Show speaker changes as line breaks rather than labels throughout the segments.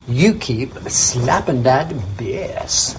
You keep slapping that bass.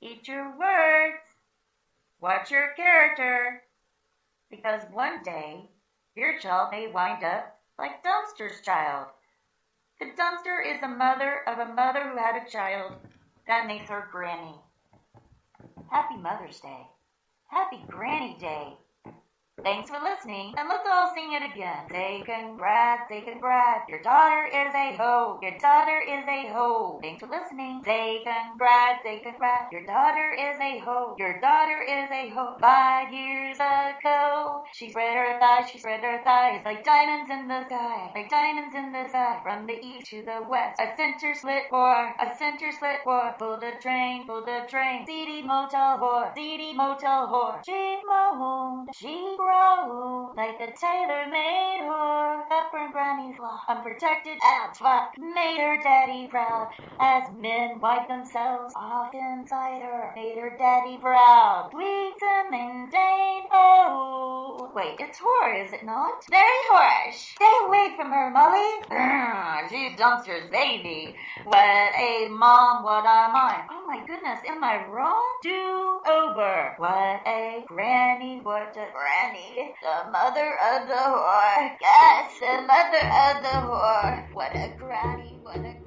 Eat your words. Watch your character. Because one day, your child may wind up like Dumpster's child. The dumpster is the mother of a mother who had a child. That makes her Granny. Happy Mother's Day. Happy Granny Day. Thanks for listening, and let's all sing it again. Say congrats, your daughter is a hoe, your daughter is a hoe. Thanks for listening. Say congrats, your daughter is a hoe, your daughter is a hoe. 5 years ago, she spread her thighs like diamonds in the sky, like diamonds in the sky. From the east to the west, a center slit whore, pulled a train, seedy motel whore, she moaned, she groaned, like a tailor-made whore. Up her granny's law, unprotected as fuck, made her daddy proud, as men wipe themselves off inside her, made her daddy proud. Sweet to maintain, oh, wait, it's whore, is it not? Very whorish. Stay away from her, Molly. She's Dumpster's baby. What a mom, what am I? Oh my goodness, am I wrong? Do over. What a granny, what a granny. The mother of the whore. Yes, the mother of the whore. What a granny, what a granny.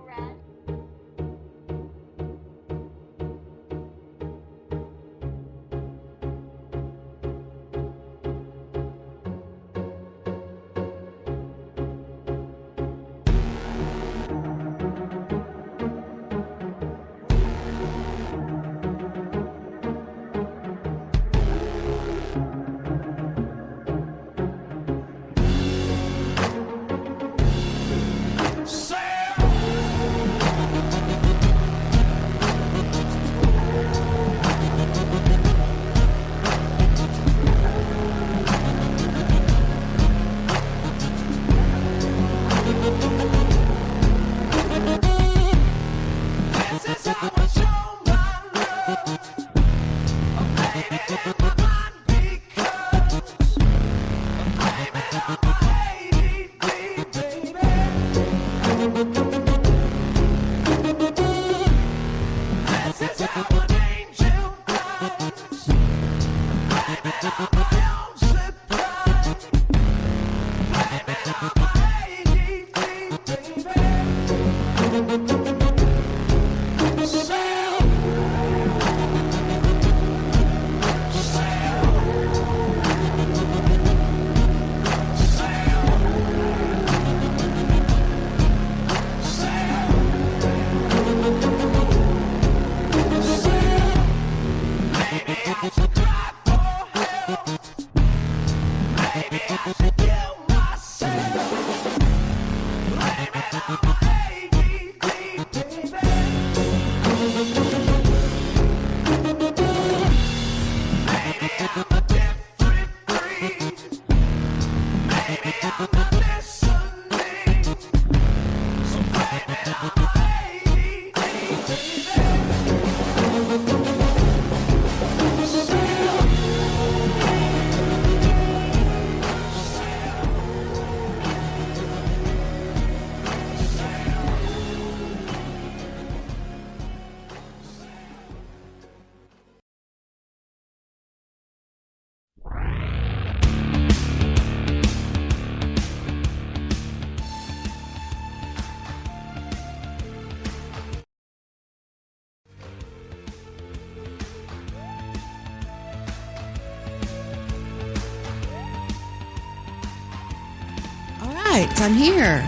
right, I'm here.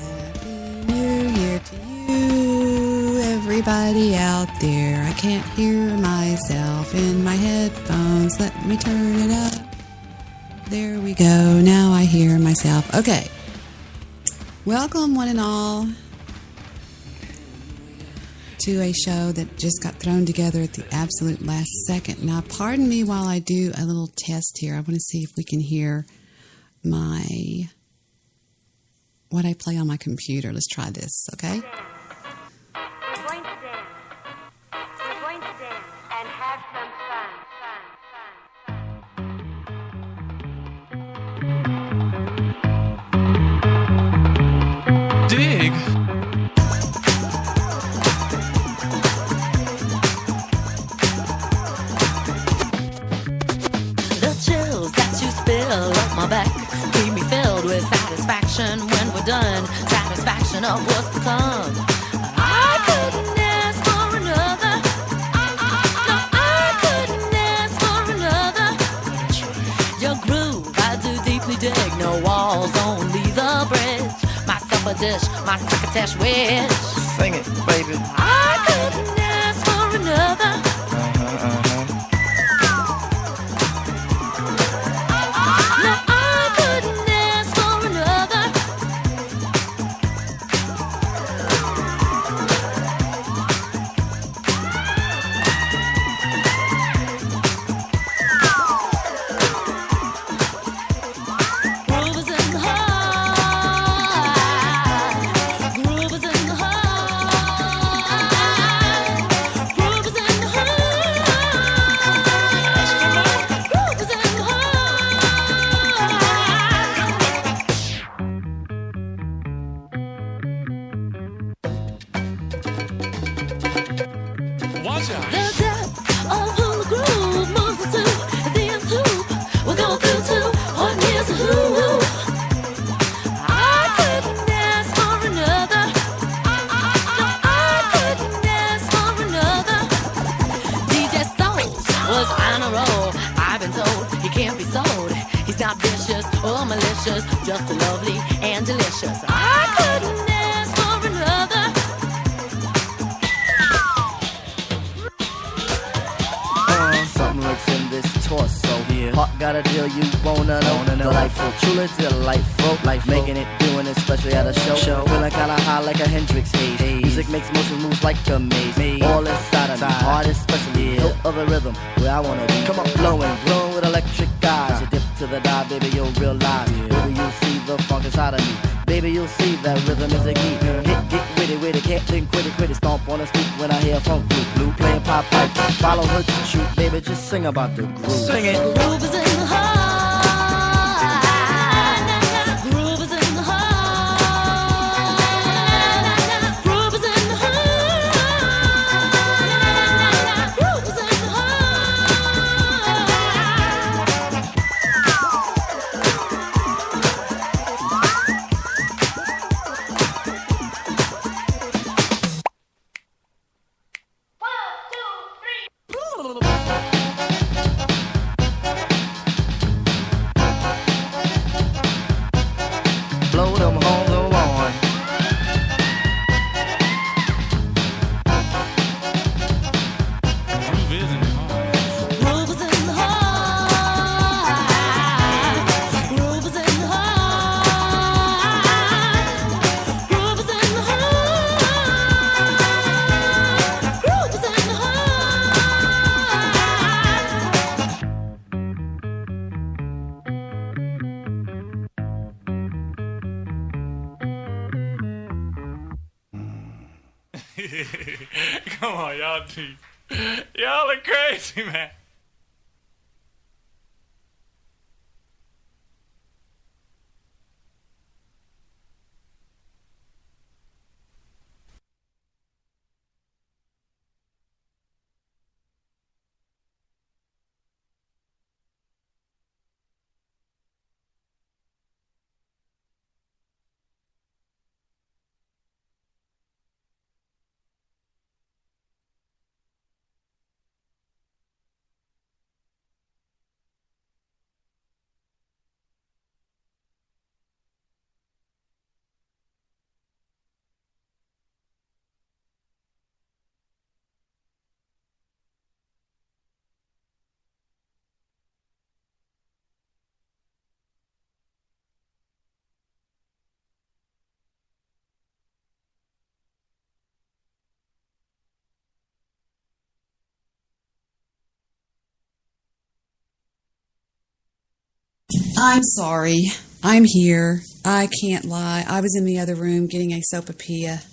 Happy New Year to you, everybody out there. I can't hear myself in my headphones. Let me turn it up. There we go. Now I hear myself. Okay. Welcome, one and all, to a show that just got thrown together at the absolute last second. Now, pardon me while I do a little test here. I want to see if we can hear what I play on my computer. Let's try this, okay?
We're going to dance. We're going to dance and have some fun.
Dig.
The chills that you spill up my back keep me filled with satisfaction when we're done. Satisfaction of what's to come. I couldn't ask for another. No, I couldn't ask for another. Your groove, I do deeply dig. No walls, only the bridge. My supper dish, my succotash wish.
Sing it, baby.
I couldn't ask for another. No, I couldn't ask for another. Groove is in the heart. Groove is in the heart. Groove is in the heart. Groove is in the
Watch out.
The depth of who the groove moves us to, the nth hoop we're going through to, what needs a who. I couldn't ask for another. No, I couldn't ask for another. DJ Soul was on a roll. I've been told he can't be sold. He's not vicious or malicious, just lovely and delicious. I couldn't ask for another.
Something lurks in this torso. Heart got a deal you wanna know. Delightful, truly delightful. Life making it, doing it, especially at a show. Feeling kinda high like a Hendrix haze. Music makes motion moves like a maze. All inside of me, heart especially. Hilt of the rhythm, where I wanna be. Come on, blowing with electric eyes. You dip to the dive, baby, you'll realize. Baby, you'll see the funk inside of me. Baby, you'll see that rhythm is a key. Get witty, can't think quitty. Stomp on the street when I hear funk blue playing pop pipe. Follow her to shoot, baby, just sing about the groove.
Sing it.
Groove is in the heart. Groove is in the heart. Groove is in the heart. Groove is in the heart.
Blow them home the lawn.
Groove is in the heart.
Groove is in the heart. Groove is in the heart. Groove is in the heart. Groove is in the
Come on, y'all deep. Y'all are crazy, man.
I'm sorry. I'm here. I can't lie. I was in the other room getting a sopapilla.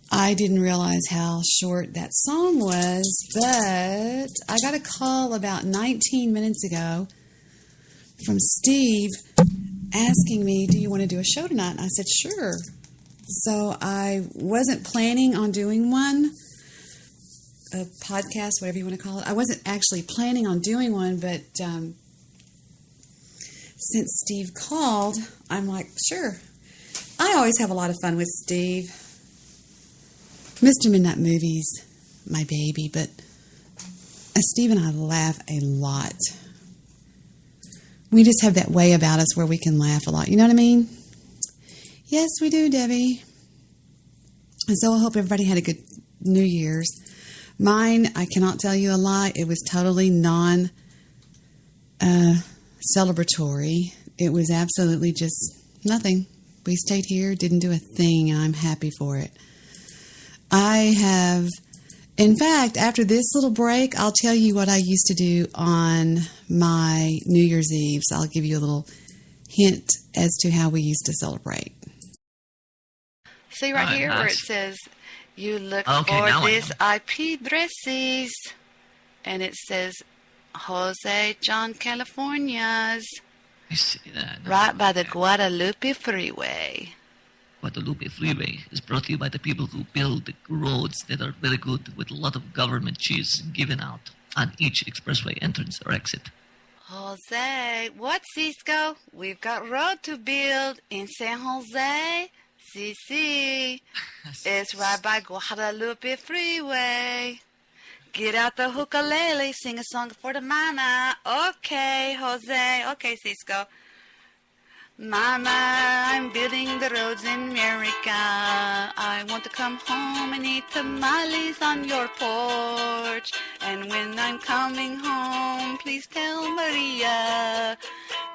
I didn't realize how short that song was, but I got a call about 19 minutes ago from Steve asking me, do you want to do a show tonight? And I said, sure. So I wasn't planning on doing one, a podcast, whatever you want to call it. I wasn't actually planning on doing one, but since Steve called, I'm like, sure. I always have a lot of fun with Steve. Mr. Midnight Movies, my baby, but Steve and I laugh a lot. We just have that way about us where we can laugh a lot. You know what I mean? Yes, we do, Debbie. And so I hope everybody had a good New Year's. Mine, I cannot tell you a lie, it was totally celebratory. It was absolutely just nothing. We stayed here, didn't do a thing, and I'm happy for it. I have, in fact, after this little break, I'll tell you what I used to do on my New Year's Eve. So I'll give you a little hint as to how we used to celebrate.
See right here where it says, you look for these IP addresses. And it says, Jose John, California's.
I see that.
Right by the Guadalupe Freeway.
Guadalupe Freeway is brought to you by the people who build the roads that are very good with a lot of government cheese given out on each expressway entrance or exit.
Jose, what, Cisco? We've got road to build in San Jose. CC. It's right by Guadalupe Freeway. Get out the ukulele, sing a song for the mama. Okay, Jose. Okay, Cisco. Mama, I'm building the roads in America. I want to come home and eat tamales on your porch. And when I'm coming home, please tell Maria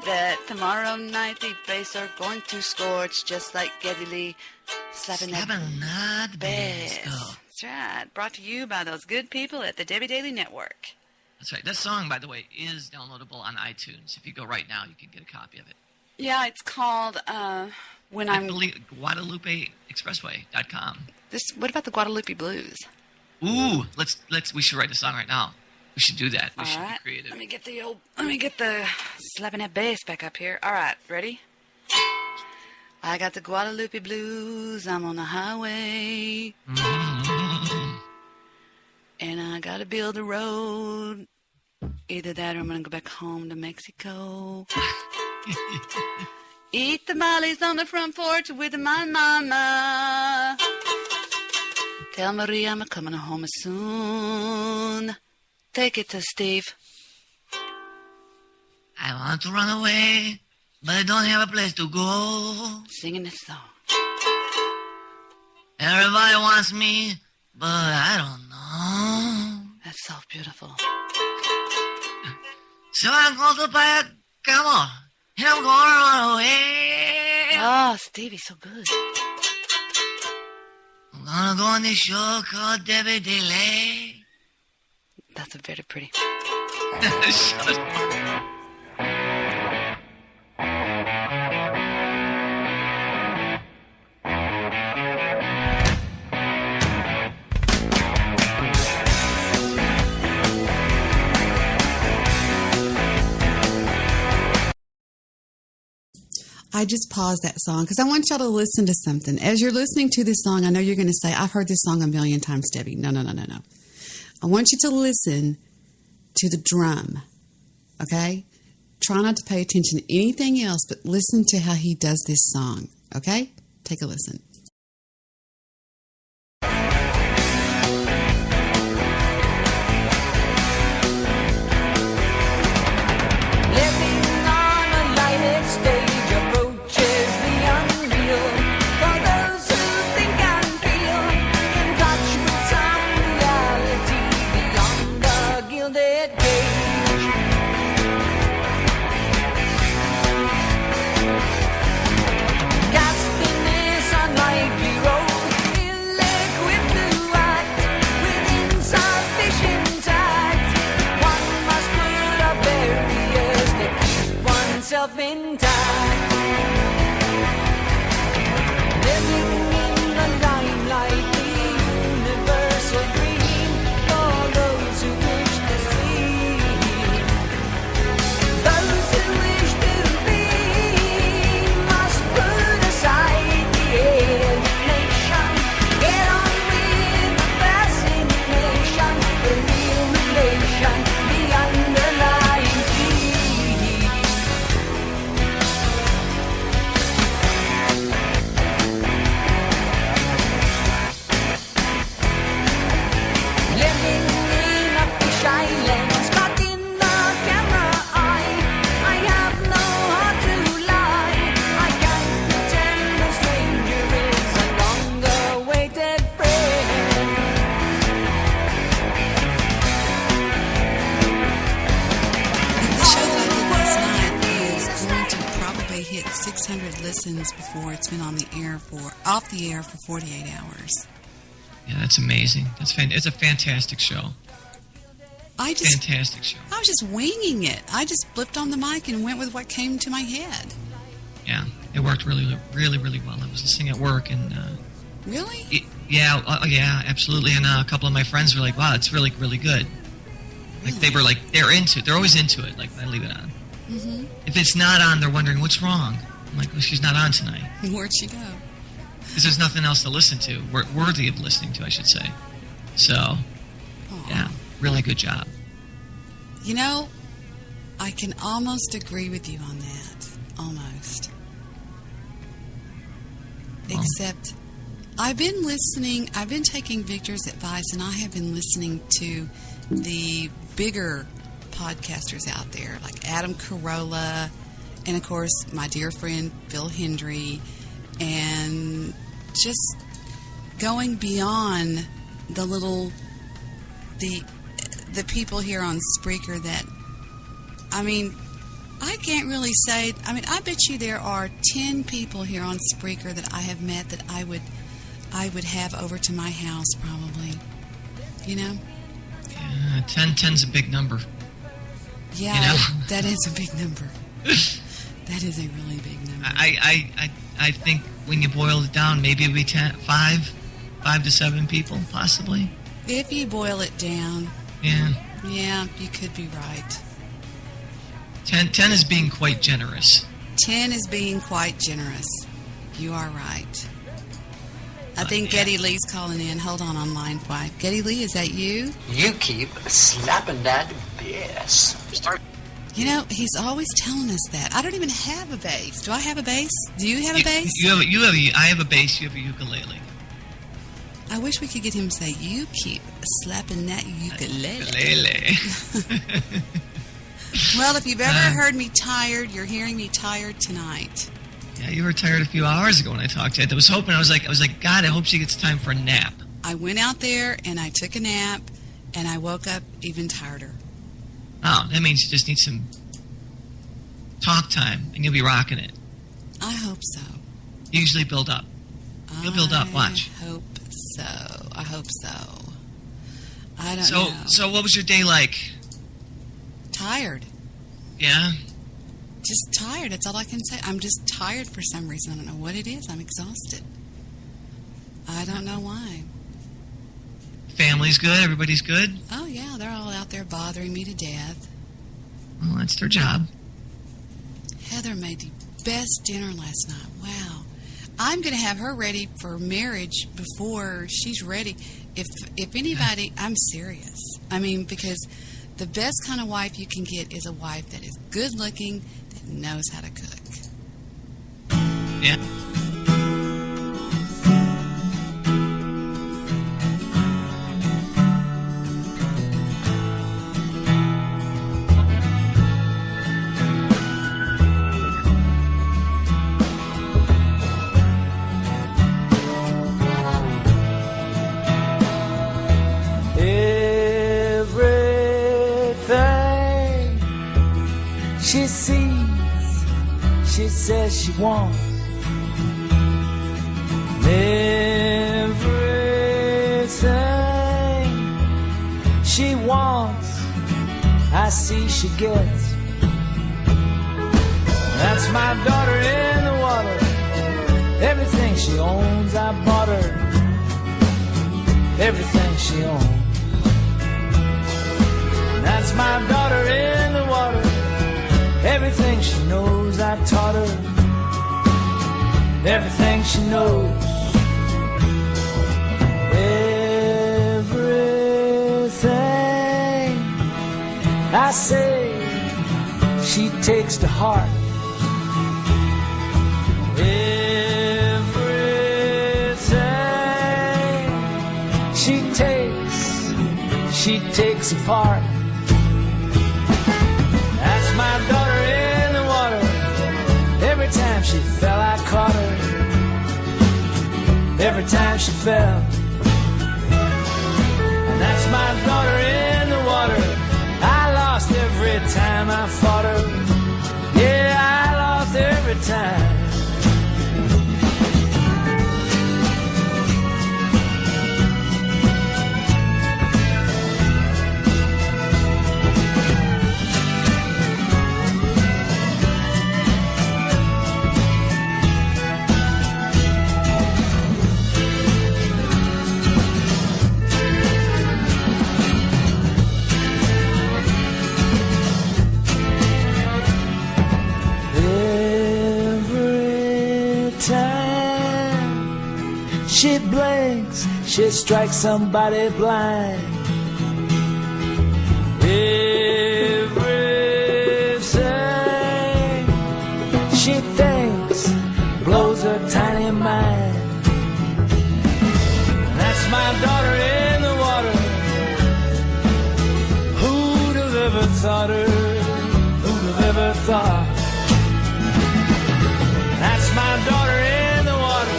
that tomorrow night the bass are going to scorch just like Geddy Lee slapping that bass. That's right. Brought to you by those good people at the Debbie Daily Network.
That's right. That song, by the way, is downloadable on iTunes. If you go right now, you can get a copy of it.
Yeah, it's called When I'm...
GuadalupeExpressway.com.
What about the Guadalupe Blues?
Ooh, we should write a song right now. We should do that. We should be creative.
Let me get the slapping that bass back up here. All right, ready? I got the Guadalupe Blues. I'm on the highway.
Mm-hmm.
And I got to build a road. Either that or I'm going to go back home to Mexico. Eat tamales on the front porch with my mama. Tell Maria I'm coming home soon. Take it to Steve.
I want to run away, but I don't have a place to go.
Singing this song.
Everybody wants me, but I don't know.
That's so beautiful.
So I'm going to buy a camel. And I'm gonna run away.
Oh, Stevie's so good.
I'm gonna go on this show called Debbie Daily.
That's very pretty.
Shut up.
I just paused that song because I want y'all to listen to something. As you're listening to this song, I know you're going to say, I've heard this song a million times, Debbie. No. I want you to listen to the drum, okay? Try not to pay attention to anything else, but listen to how he does this song, okay? Take a listen.
Gasping in sunlight.
iTunes before it's been off the air for 48 hours.
Yeah, that's amazing. It's a fantastic show. Fantastic show.
I was just winging it. I just flipped on the mic and went with what came to my head.
Yeah, it worked really, really, really well. I was listening at work and...
Really?
Yeah, absolutely. And a couple of my friends were like, wow, it's really, really good. Like, they were like, they're always into it, like, when I leave it on.
Mm-hmm.
If it's not on, they're wondering, what's wrong? I'm like, well, she's not on tonight.
Where'd she go?
Because there's nothing else to listen to, worthy of listening to, I should say. So, yeah, really good job.
You know, I can almost agree with you on that. Almost. Well, except, I've been taking Victor's advice, and I have been listening to the bigger podcasters out there, like Adam Carolla, and of course, my dear friend Phil Hendry, and just going beyond the people here on Spreaker that, I mean, I can't really say, I mean, I bet you there are 10 people here on Spreaker that I have met that I would have over to my house probably, you know?
Yeah, 10's a big number.
Yeah,
you know?
That is a big number. That is a really big number.
I think when you boil it down, maybe it would be 5 to 7 people, possibly.
If you boil it down.
Yeah.
Yeah, you could be right.
10 is being quite generous.
10 is being quite generous. You are right. I think Getty Lee's calling in. Hold on line 5. Getty Lee, is that you?
You keep slapping that bass.
You know, he's always telling us that. I don't even have a bass. Do I have a bass? Do you have a bass?
I have a bass. You have a ukulele.
I wish we could get him to say, you keep slapping that ukulele. Well, if you've ever heard me tired, you're hearing me tired tonight.
Yeah, you were tired a few hours ago when I talked to you. I was hoping, I was like, God, I hope she gets time for a nap.
I went out there and I took a nap and I woke up even tireder.
Oh, that means you just need some talk time and you'll be rocking it.
I hope so.
You usually build up. You'll build up, watch.
I hope so. I don't know.
So what was your day like?
Tired.
Yeah?
Just tired. That's all I can say. I'm just tired for some reason. I don't know what it is. I'm exhausted. I don't know why.
Family's good? Everybody's good?
Oh, yeah. They're all out there bothering me to death.
Well, that's their job.
Heather made the best dinner last night. Wow. I'm going to have her ready for marriage before she's ready. If anybody, I'm serious. I mean, because the best kind of wife you can get is a wife that is good looking, that knows how to cook.
Yeah.
She sees, she says she wants everything she wants. I see she gets. That's my daughter in the water. Everything she owns, I bought her. Everything she owns. That's my daughter in the water. Everything she knows, I taught her. Everything she knows. Everything I say, she takes to heart. Everything she takes apart. That's my daughter in the water. Every time she fell, I caught her. Every time she fell. And that's my daughter in the water. I lost every time I fought her. Yeah, I lost every time. She blinks, she strikes somebody blind. Everything she thinks blows her tiny mind. That's my daughter in the water. Who'd have ever thought her? Who'd have ever thought? That's my daughter in the water.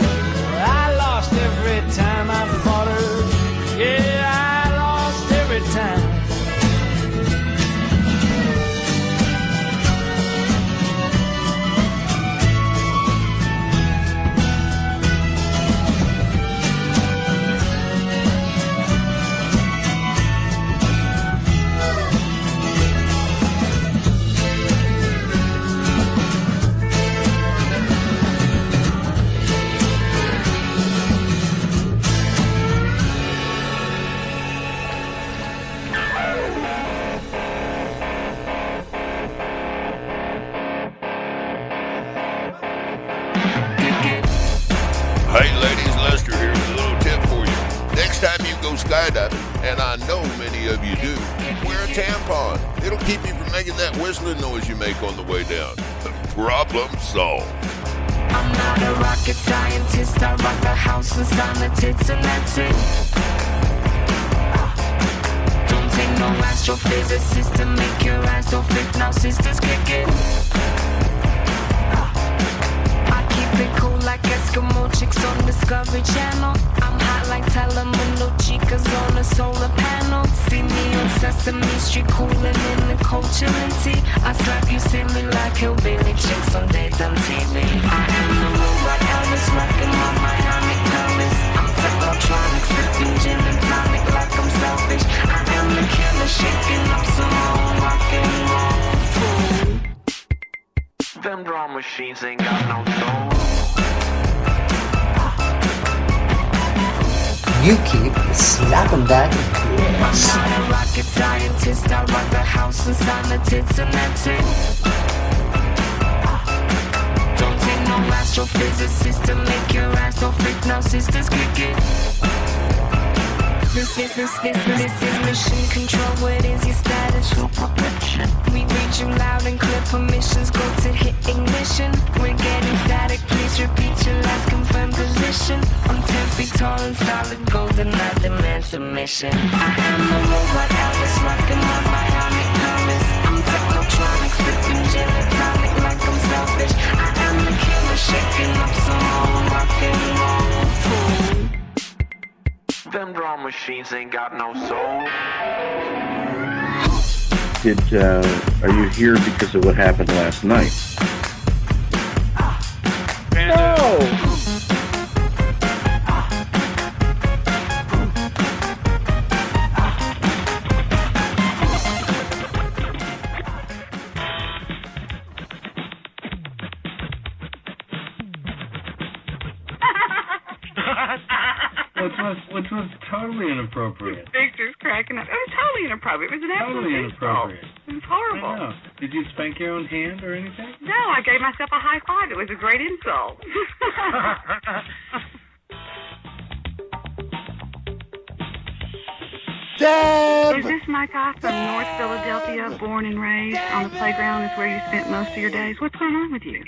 I lost every time I fought her. Yeah, I lost every time.
Hey ladies, Lester here with a little tip for you. Next time you go skydiving, and I know many of you do, wear a tampon. It'll keep you from making that whistling noise you make on the way down. Problem solved.
I'm not a rocket scientist. I rock the house and sign the tits and that's it. Don't take no astrophysicist to make your ass so fit. Now sisters kick it. Been cool like Eskimo chicks on Discovery Channel. I'm hot like Telemundo chicas on a solar panel. See me on Sesame Street cooling in the Coachella tea. I slap you silly like hillbilly chicks on daytime TV. I am the robot Elvis rocking my Miami Paris. I'm technotronic, sipping gin and tonic like I'm selfish. I am the killer shaking up some more rock and roll food. Them drum machines ain't got no soul.
You keep slapping that bass.
I'm not a rocket scientist. I rock the house and sign the tits and that's it. Don't take no astrophysicist to make your ass so fit. Now sisters kick it. This is mission control. What is your status? We read you loud and clear. Permissions go to hit ignition. We're getting static. Please repeat your last confirmed position. I'm 10 feet tall and solid golden. I demand submission. I am the robot Elvis rocking my Miami Paris. I'm technotronic, sipping gin and tonic like I'm selfish. I am the killer shaking up some more rock and roll food. Them drum machines ain't got no soul.
Are you here because of what happened last night? No!
Which was totally inappropriate.
Victor's cracking up. It was totally inappropriate. It was an absolute insult. It was horrible.
I know. Did you spank your own hand or anything?
No, I gave myself a high five. It was a great insult.
Deb!
Is this my guy from North Philadelphia, born and raised? On the playground is where you spent most of your days. What's going on with you?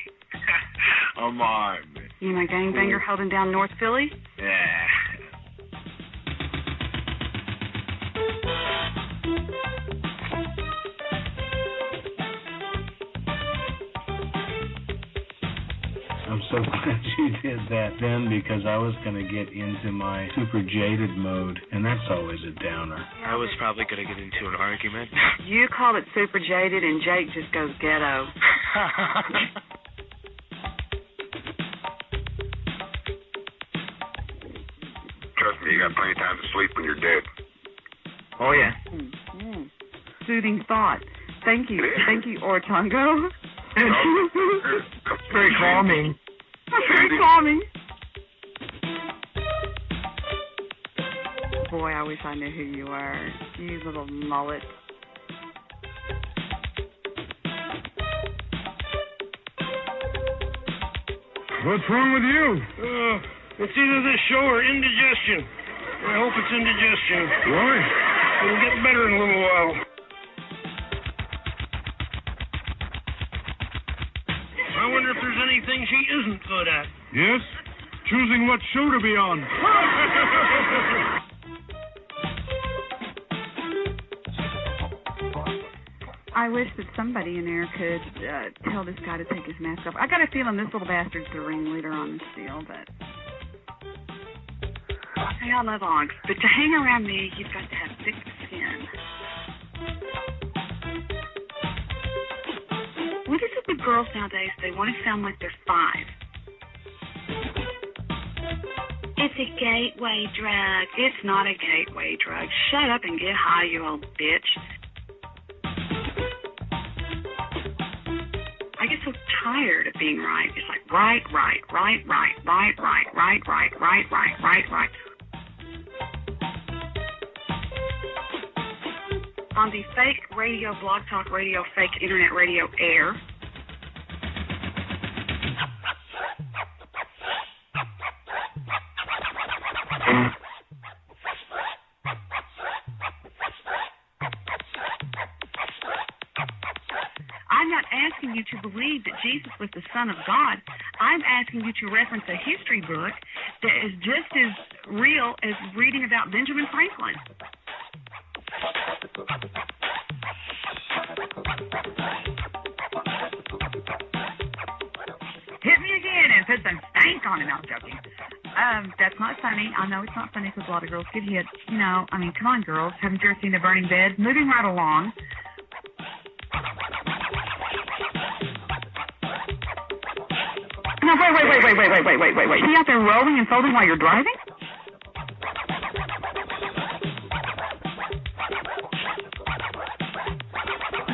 I'm alright, man.
You my gangbanger holding down North Philly?
Yeah.
I'm so glad you did that then because I was going to get into my super jaded mode, and that's always a downer.
I was probably going to get into an argument.
You call it super jaded, and Jake just goes ghetto.
Trust me, you got plenty of time to sleep when you're dead.
Oh, yeah. Mm-hmm. Soothing thought. Thank you. Thank you, Ortongo.
Very calming.
Very calming. Boy, I wish I knew who you were. You little mullet.
What's wrong with you?
It's either this show or indigestion. I hope it's indigestion. Why? It'll get better in a little while. I wonder if there's anything she isn't good at.
Yes? Choosing what show to be on.
I wish that somebody in there could tell this guy to take his mask off. I got a feeling this little bastard's the ringleader on this deal, but... Hey, I love Oggs, but to hang around me, you've got to have thick skin. What is it with girls nowadays? They want to sound like they're 5. It's a gateway drug. It's not a gateway drug. Shut up and get high, you old bitch. I get so tired of being right. It's like right. On the fake radio, blog talk radio, fake internet radio air. I'm not asking you to believe that Jesus was the Son of God. I'm asking you to reference a history book that is just as real as reading about Benjamin Franklin. Hit me again and put some stank on it. I'm joking. That's not funny. I know it's not funny because a lot of girls get hit. You know, I mean, come on, girls. Haven't you ever seen a burning bed? Moving right along. No, wait. You out there rolling and folding while you're driving?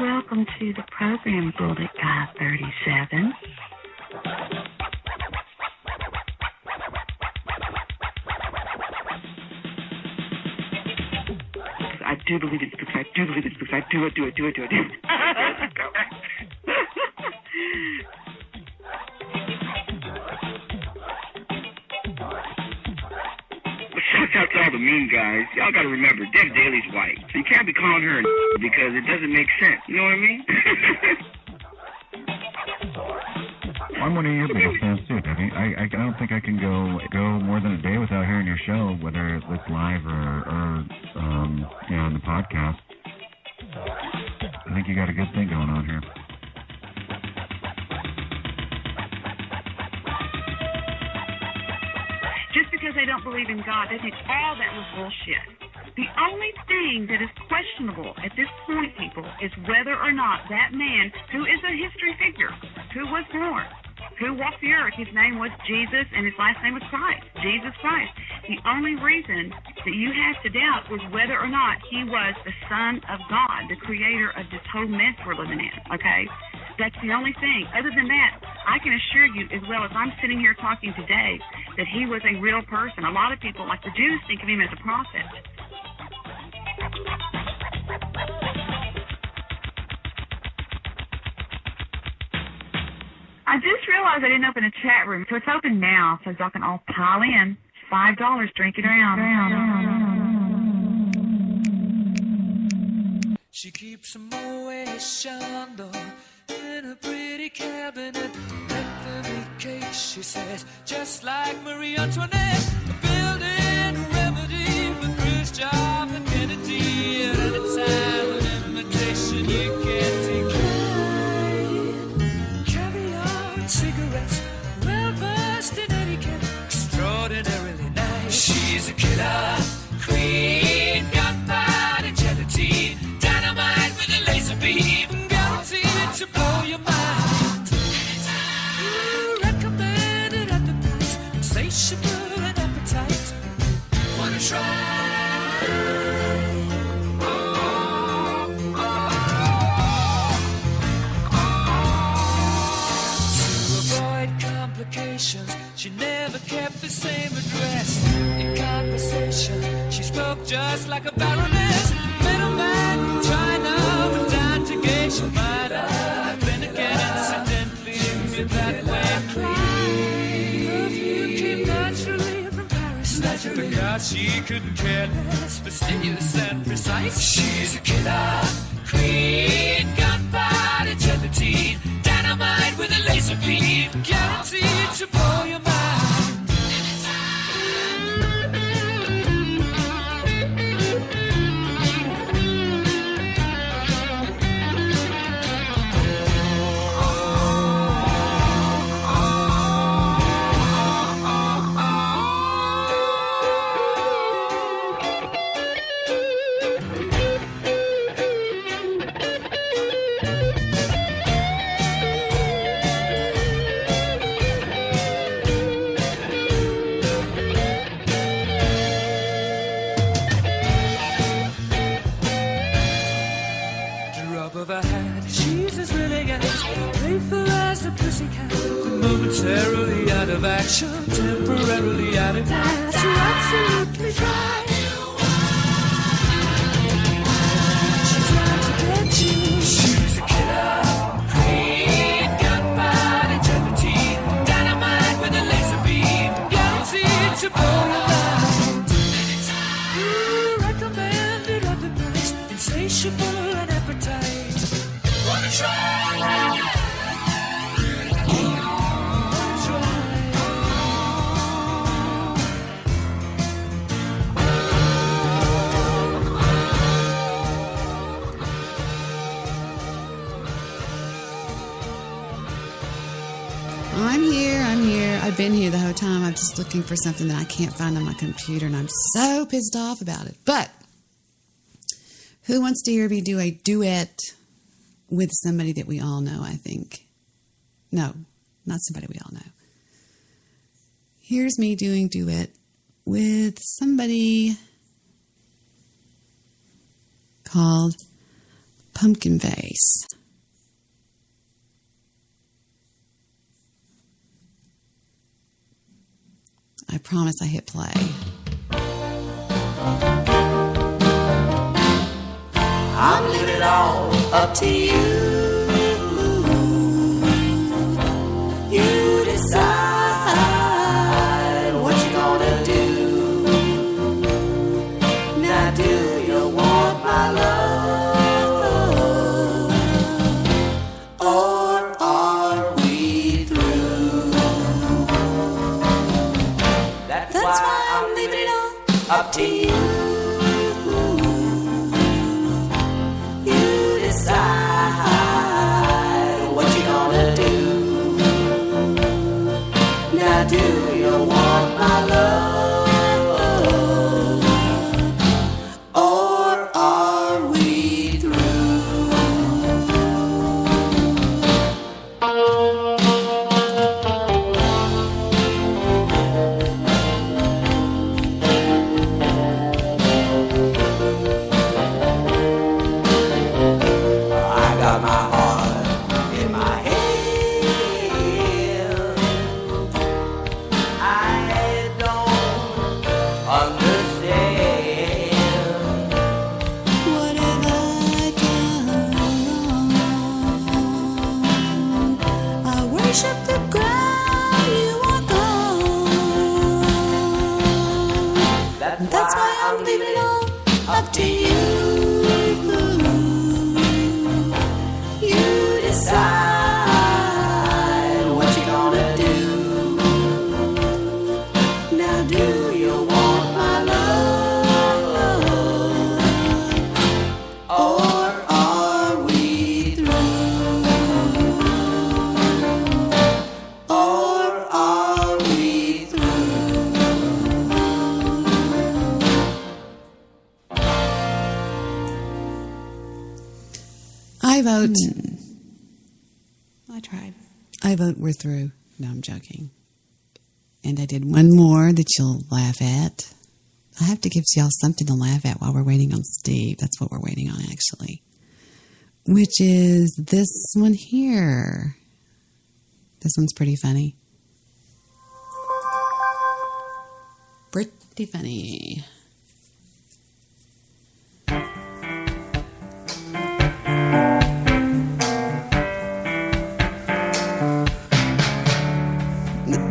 Welcome to the program, Bullet Guy 37. I do believe in spooks. I do believe in spooks. I do.
Shout out to all the mean guys. Y'all gotta remember, Deb Daly's white. So you can't be calling her a because it doesn't make sense. You know what I mean?
I'm one of your biggest fans too, Debbie. I don't think I can go more than a day without hearing your show, whether it's live or on the podcast. I think you got a good thing going on here.
Just because they don't believe in God, they think all that was bullshit. The only thing that is questionable at this point, people, is whether or not that man, who is a history figure, who was born, who walked the earth, his name was Jesus and his last name was Christ, Jesus Christ. The only reason that you have to doubt is whether or not he was the Son of God, the creator of this whole mess we're living in, okay? That's the only thing. Other than that, I can assure you, as well as I'm sitting here talking today, that he was a real person. A lot of people, like the Jews, think of him as a prophet. I just realized I didn't open a chat room, so it's open now, so y'all can all pile in. $5, drink it around.
She keeps a Moet Chandon in a pretty cabinet. Anthony cake, she says, just like Marie Antoinette. Building a remedy for Khrushchev and Kennedy. At any time, an imitation you can't decline. Caviar and cigarettes, well versed in etiquette, extraordinarily nice. She's a killer queen, gunpowder gelatine, dynamite with a laser beam, guaranteed to blow your mind. Recommended at the price, insatiable and appetite. Wanna try? She never kept the same address. In conversation, she spoke just like a baroness. Middleman from China went down to Geisha Minor. Then again, incidentally, in that way. Perfume came naturally But God, she couldn't care less, fastidious and precise. She's a killer queen, gunfighter, gelatine, dynamite with a laser beam, guaranteed to blow your mind. Of a hat, she's as willing as playful as a pussycat. Momentarily out of action, temporarily out of gas. You're absolutely dry. She's out to get you. She's a killer queen, gunfighter, gelatine, dynamite with a laser beam, guaranteed to blow your mind. Recommended at the price, insatiable and appetite. Wanna try?
I'm here. I've been here the whole time. I'm just looking for something that I can't find on my computer, and I'm so pissed off about it. But who wants to hear me do a duet with somebody that we all know, I think? No, not somebody we all know. Here's me doing duet with somebody called Pumpkin Face. I promise I hit play.
I'm leaving it all up to you. You decide what you're gonna do. Now do you want my love, or are we through? That's why I'm leaving it all up to you. Decide what you're gonna do. Now do you want my love, or are we through? Got my heart in my head. I don't understand.
What have I done? I worship the ground you walk on. That's why I'm leaving it all up to you. Decide what you're gonna do. Now do you want my love, or are we through? Or are we through?
I vote. I tried. I vote we're through. No, I'm joking. And I did one more that you'll laugh at. I have to give y'all something to laugh at while we're waiting on Steve. That's what we're waiting on, actually. Which is this one here. This one's pretty funny. Pretty funny.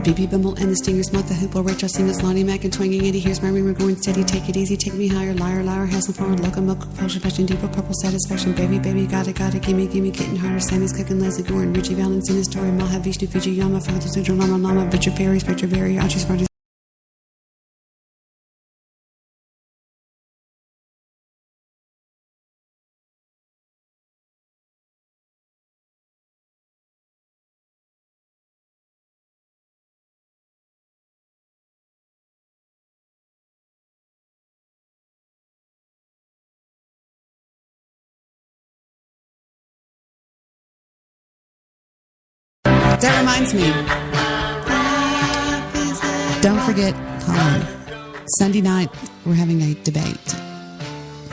BB Bumble and the Stingers, Martha Hoople, Rachel Singles, Lonnie Mac and Twanging Eddie. Here's my ring, we're going steady. Take it easy, take me higher. Liar, liar, hassle forward, loco, mocha, potion, passion, deeper, purple satisfaction. Baby, baby, gotta, gimme, getting harder. Sammy's cooking, Leslie Gordon, Richie Valens in his story. Maha, Vishnu, Fiji, Yama, Father, Sudra, Lama, Lama, Richard Perry, Spectre Berry, Archie's Party. That reminds me. Don't forget, Sunday night, we're having a debate.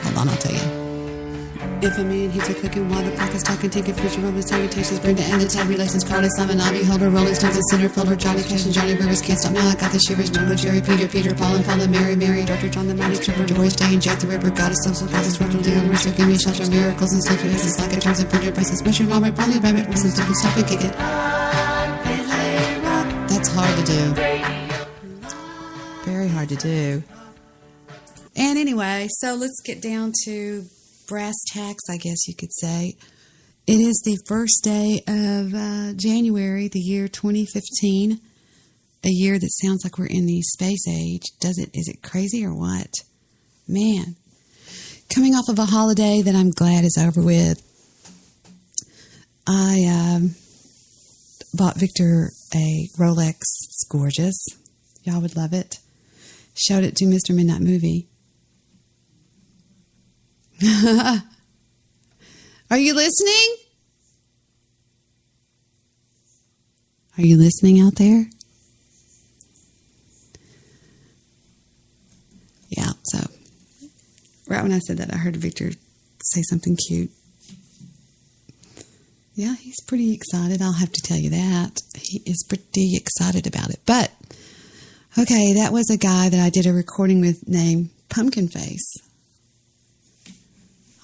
Hold on, I'll tell you. If a man hits a cooking while the clock is talking, take a picture of his salutations, Brenda and the tabulations, Carly, Simon, Ivy, Holder, Rolling Stones, and Centerfolder, Johnny Cash and Johnny Rivers, Can't Stop Now, I Got the Shivers, Jungle, Jerry, Peter, Paul, and Paula, Mary, Dr. John, the Mighty Tripper, Doris Day, and Jack the Ripper, Goddess, Social Causes, Roger, Leon, Mercer, Give Me Shelter, Miracles, and Synchronicities, like it turns and printed prices, Mushroom, Robert, Polly, Rabbit, Wilson, Stop and Kick It. That's hard to do. Very hard to do. And anyway, so let's get down to brass tacks, I guess you could say. It is the first day of January, the year 2015. A year that sounds like we're in the space age. Is it crazy or what? Man. Coming off of a holiday that I'm glad is over with. I bought Victor a Rolex. It's gorgeous. Y'all would love it. Showed it to Mr. Midnight Movie. Are you listening? Are you listening out there? Yeah, so right when I said that, I heard Victor say something cute. Yeah, he's pretty excited. I'll have to tell you that. He is pretty excited about it. But, okay, that was a guy that I did a recording with named Pumpkin Face.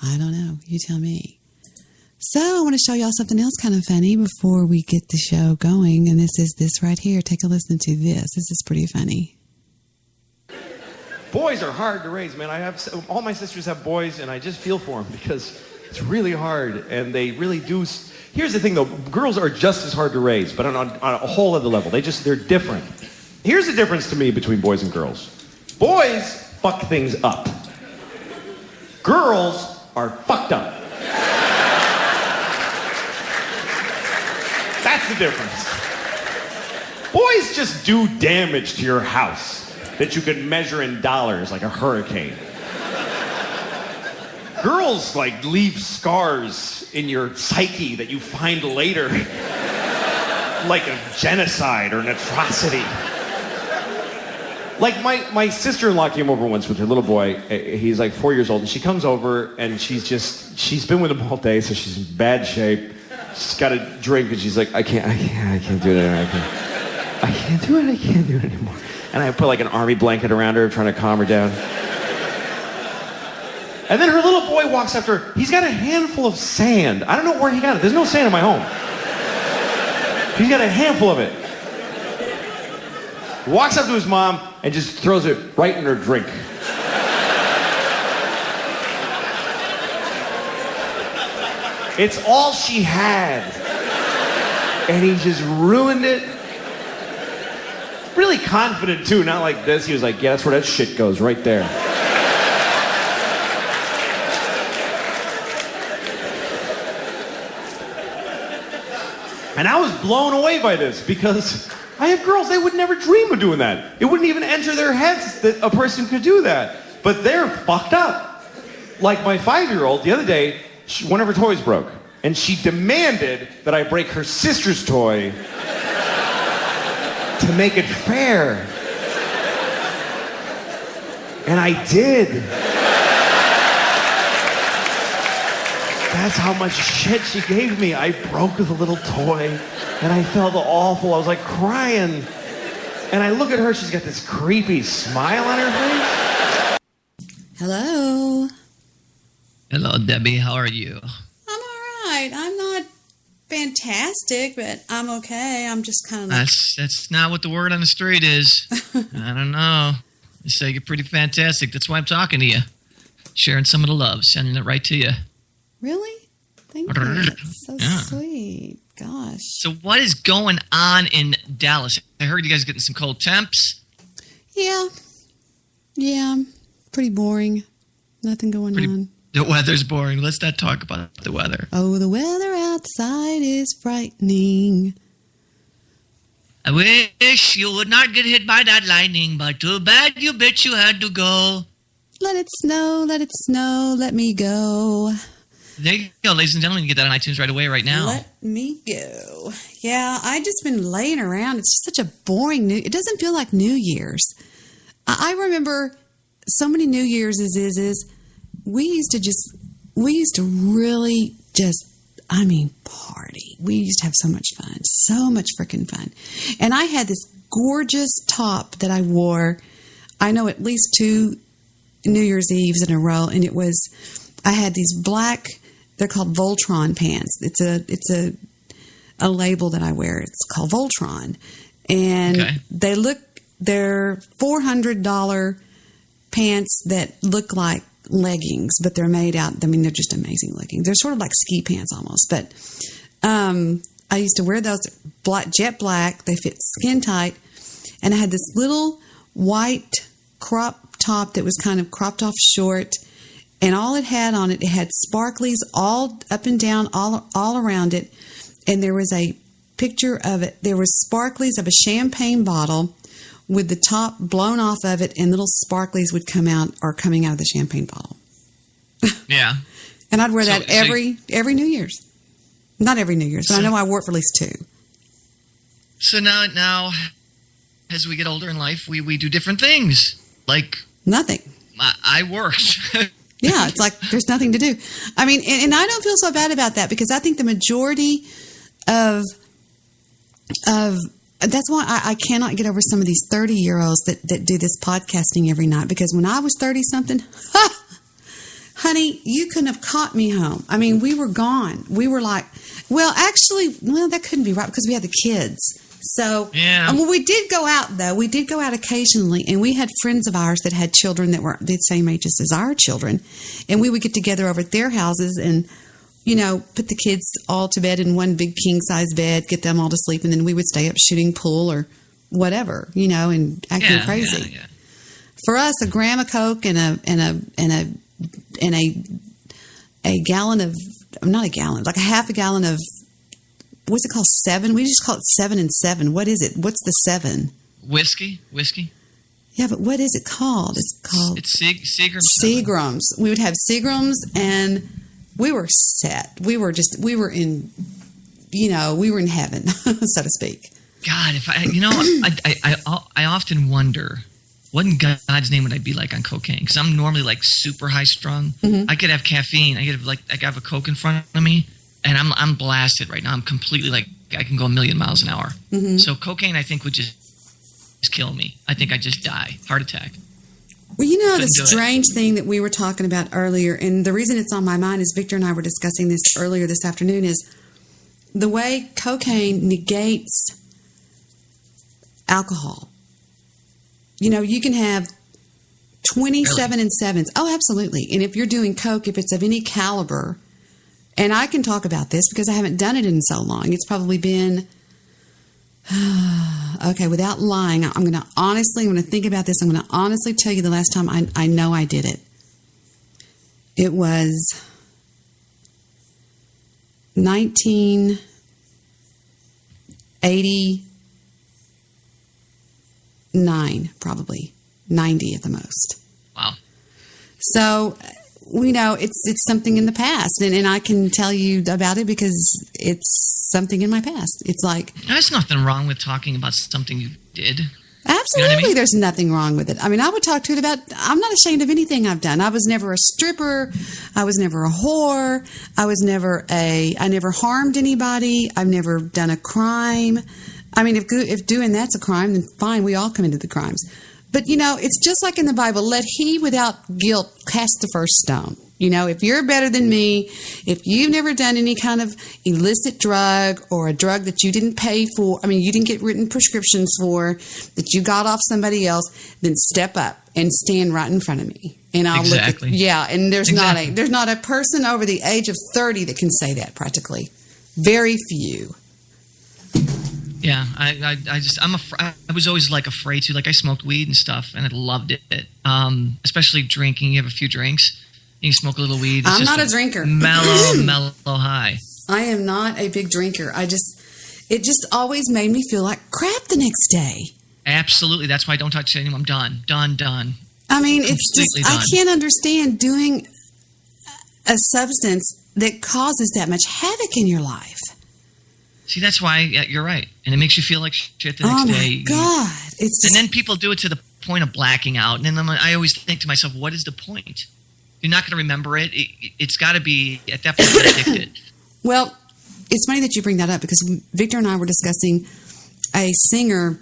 I don't know. You tell me. So, I want to show y'all something else kind of funny before we get the show going. And this is this right here. Take a listen to this. This is pretty funny.
Boys are hard to raise, man. All my sisters have boys, and I just feel for them because it's really hard, and they really do. Here's the thing, though. Girls are just as hard to raise, but on a whole other level. They're different. Here's the difference to me between boys and girls. Boys fuck things up. Girls are fucked up. That's the difference. Boys just do damage to your house that you could measure in dollars like a hurricane. Girls, leave scars in your psyche that you find later, like a genocide or an atrocity. Like, my sister-in-law came over once with her little boy. He's 4 years old, and she comes over, and she's been with him all day, so she's in bad shape. She's got a drink, and she's like, I can't do it anymore. I can't do it anymore. And I put an army blanket around her, trying to calm her down. And then her little boy walks up to her. He's got a handful of sand. I don't know where he got it. There's no sand in my home. He's got a handful of it. Walks up to his mom and just throws it right in her drink. It's all she had. And he just ruined it. Really confident, too. Not like this. He was like, yeah, that's where that shit goes, right there. And I was blown away by this because I have girls, they would never dream of doing that. It wouldn't even enter their heads that a person could do that. But they're fucked up. Like my 5-year-old, the other day, one of her toys broke. And she demanded that I break her sister's toy to make it fair. And I did. That's how much shit she gave me. I broke the little toy, and I felt awful. I was crying. And I look at her, she's got this creepy smile on her face.
Hello.
Hello, Debbie. How are you?
I'm all right. I'm not fantastic, but I'm okay. I'm just kind of like...
That's not what the word on the street is. I don't know. They say you're pretty fantastic. That's why I'm talking to you. Sharing some of the love, sending it right to you.
Really? Thank you. That's so sweet. Gosh.
So what is going on in Dallas? I heard you guys getting some cold temps.
Yeah. Pretty boring. Nothing going on.
The weather's boring. Let's not talk about the weather.
Oh, the weather outside is frightening.
I wish you would not get hit by that lightning, but too bad you bitch you had to go.
Let it snow, let me go.
There you go, ladies and gentlemen. You get that on iTunes right away, right now.
Let me go. Yeah, I just been laying around. It's just such a boring it doesn't feel like New Year's. I remember so many New Year's we used to really just, party. We used to have so much fun, so much freaking fun. And I had this gorgeous top that I wore, I know at least 2 New Year's Eves in a row, and I had these black, they're called Voltron pants. It's a label that I wear. It's called Voltron. And they're $400 pants that look like leggings, but they're made out, they're just amazing leggings. They're sort of like ski pants almost, but I used to wear those jet black. They fit skin tight, and I had this little white crop top that was kind of cropped off short, and all it had on it had sparklies all up and down, all around it, and there was a picture of it. There was sparklies of a champagne bottle with the top blown off of it, and little sparklies would coming out of the champagne bottle.
Yeah.
And I'd wear that every New Year's. Not every New Year's, but I know I wore it for at least 2.
So now, as we get older in life, we do different things. Like
nothing.
I worked.
Yeah, it's like there's nothing to do. And I don't feel so bad about that, because I think the majority of that's why I cannot get over some of these 30-year-olds that do this podcasting every night. Because when I was 30-something, honey, you couldn't have caught me home. We were gone. We were like, that couldn't be right, because we had the kids. So,
yeah.
We did go out, though. We did go out occasionally, and we had friends of ours that had children that were the same ages as our children. And we would get together over at their houses and, put the kids all to bed in one big king-size bed, get them all to sleep, and then we would stay up shooting pool or whatever, and acting crazy.
Yeah.
For us, a gram of Coke and a gallon of, not a gallon, like a half a gallon of, what's it called? 7? We just call it 7 and 7. What is it? What's the 7?
Whiskey.
Yeah, but what is it called?
It's Seagram's.
Seagrams. We would have Seagrams, and we were set. We were in heaven, so to speak.
God, if I often wonder, what in God's name would I be like on cocaine? Because I'm normally like super high strung.
Mm-hmm.
I could have caffeine. I could have a Coke in front of me, and I'm blasted right now. I'm completely I can go a million miles an hour.
Mm-hmm.
So cocaine, I think, would just kill me. I think I'd just die, heart attack.
Well, the strange thing that we were talking about earlier, and the reason it's on my mind is Victor and I were discussing this earlier this afternoon, is the way cocaine negates alcohol. You can have 27 and 7s. Oh, absolutely. And if you're doing coke, if it's of any caliber, and I can talk about this because I haven't done it in so long. It's probably been, okay, without lying, I'm going to think about this. I'm going to honestly tell you the last time I know I did it. It was 1989, probably 90 at the most.
Wow.
So, it's something in the past, and I can tell you about it because it's something in my past. It's like...
There's nothing wrong with talking about something you did.
Absolutely, there's nothing wrong with it. I would talk to it about... I'm not ashamed of anything I've done. I was never a stripper. I was never a whore. I never harmed anybody. I've never done a crime. If doing that's a crime, then fine, we all committed the crimes. But, it's just like in the Bible, let he without guilt cast the first stone. You know, if you're better than me, if you've never done any kind of illicit drug or a drug that you didn't pay for, I mean, you didn't get written prescriptions for, that you got off somebody else, then step up and stand right in front of me. And I'll look at, and there's not a person over the age of 30 that can say that practically. Very few.
Yeah, I was always like afraid to. Like I smoked weed and stuff, and I loved it. Especially drinking. You have a few drinks, and you smoke a little weed. It's
I'm
just
not a drinker.
Mellow high.
I am not a big drinker. It just always made me feel like crap the next day.
Absolutely, that's why I don't touch it anymore. I'm done.
I mean, it's just
Completely done.
I can't understand doing a substance that causes that much havoc in your life.
See, that's why you're right, and it makes you feel like shit the next day.
Oh my God! It's just,
and then people do it to the point of blacking out, and then I always think to myself, what is the point? You're not going to remember it. It's got to be at that point addicted.
Well, it's funny that you bring that up because Victor and I were discussing a singer.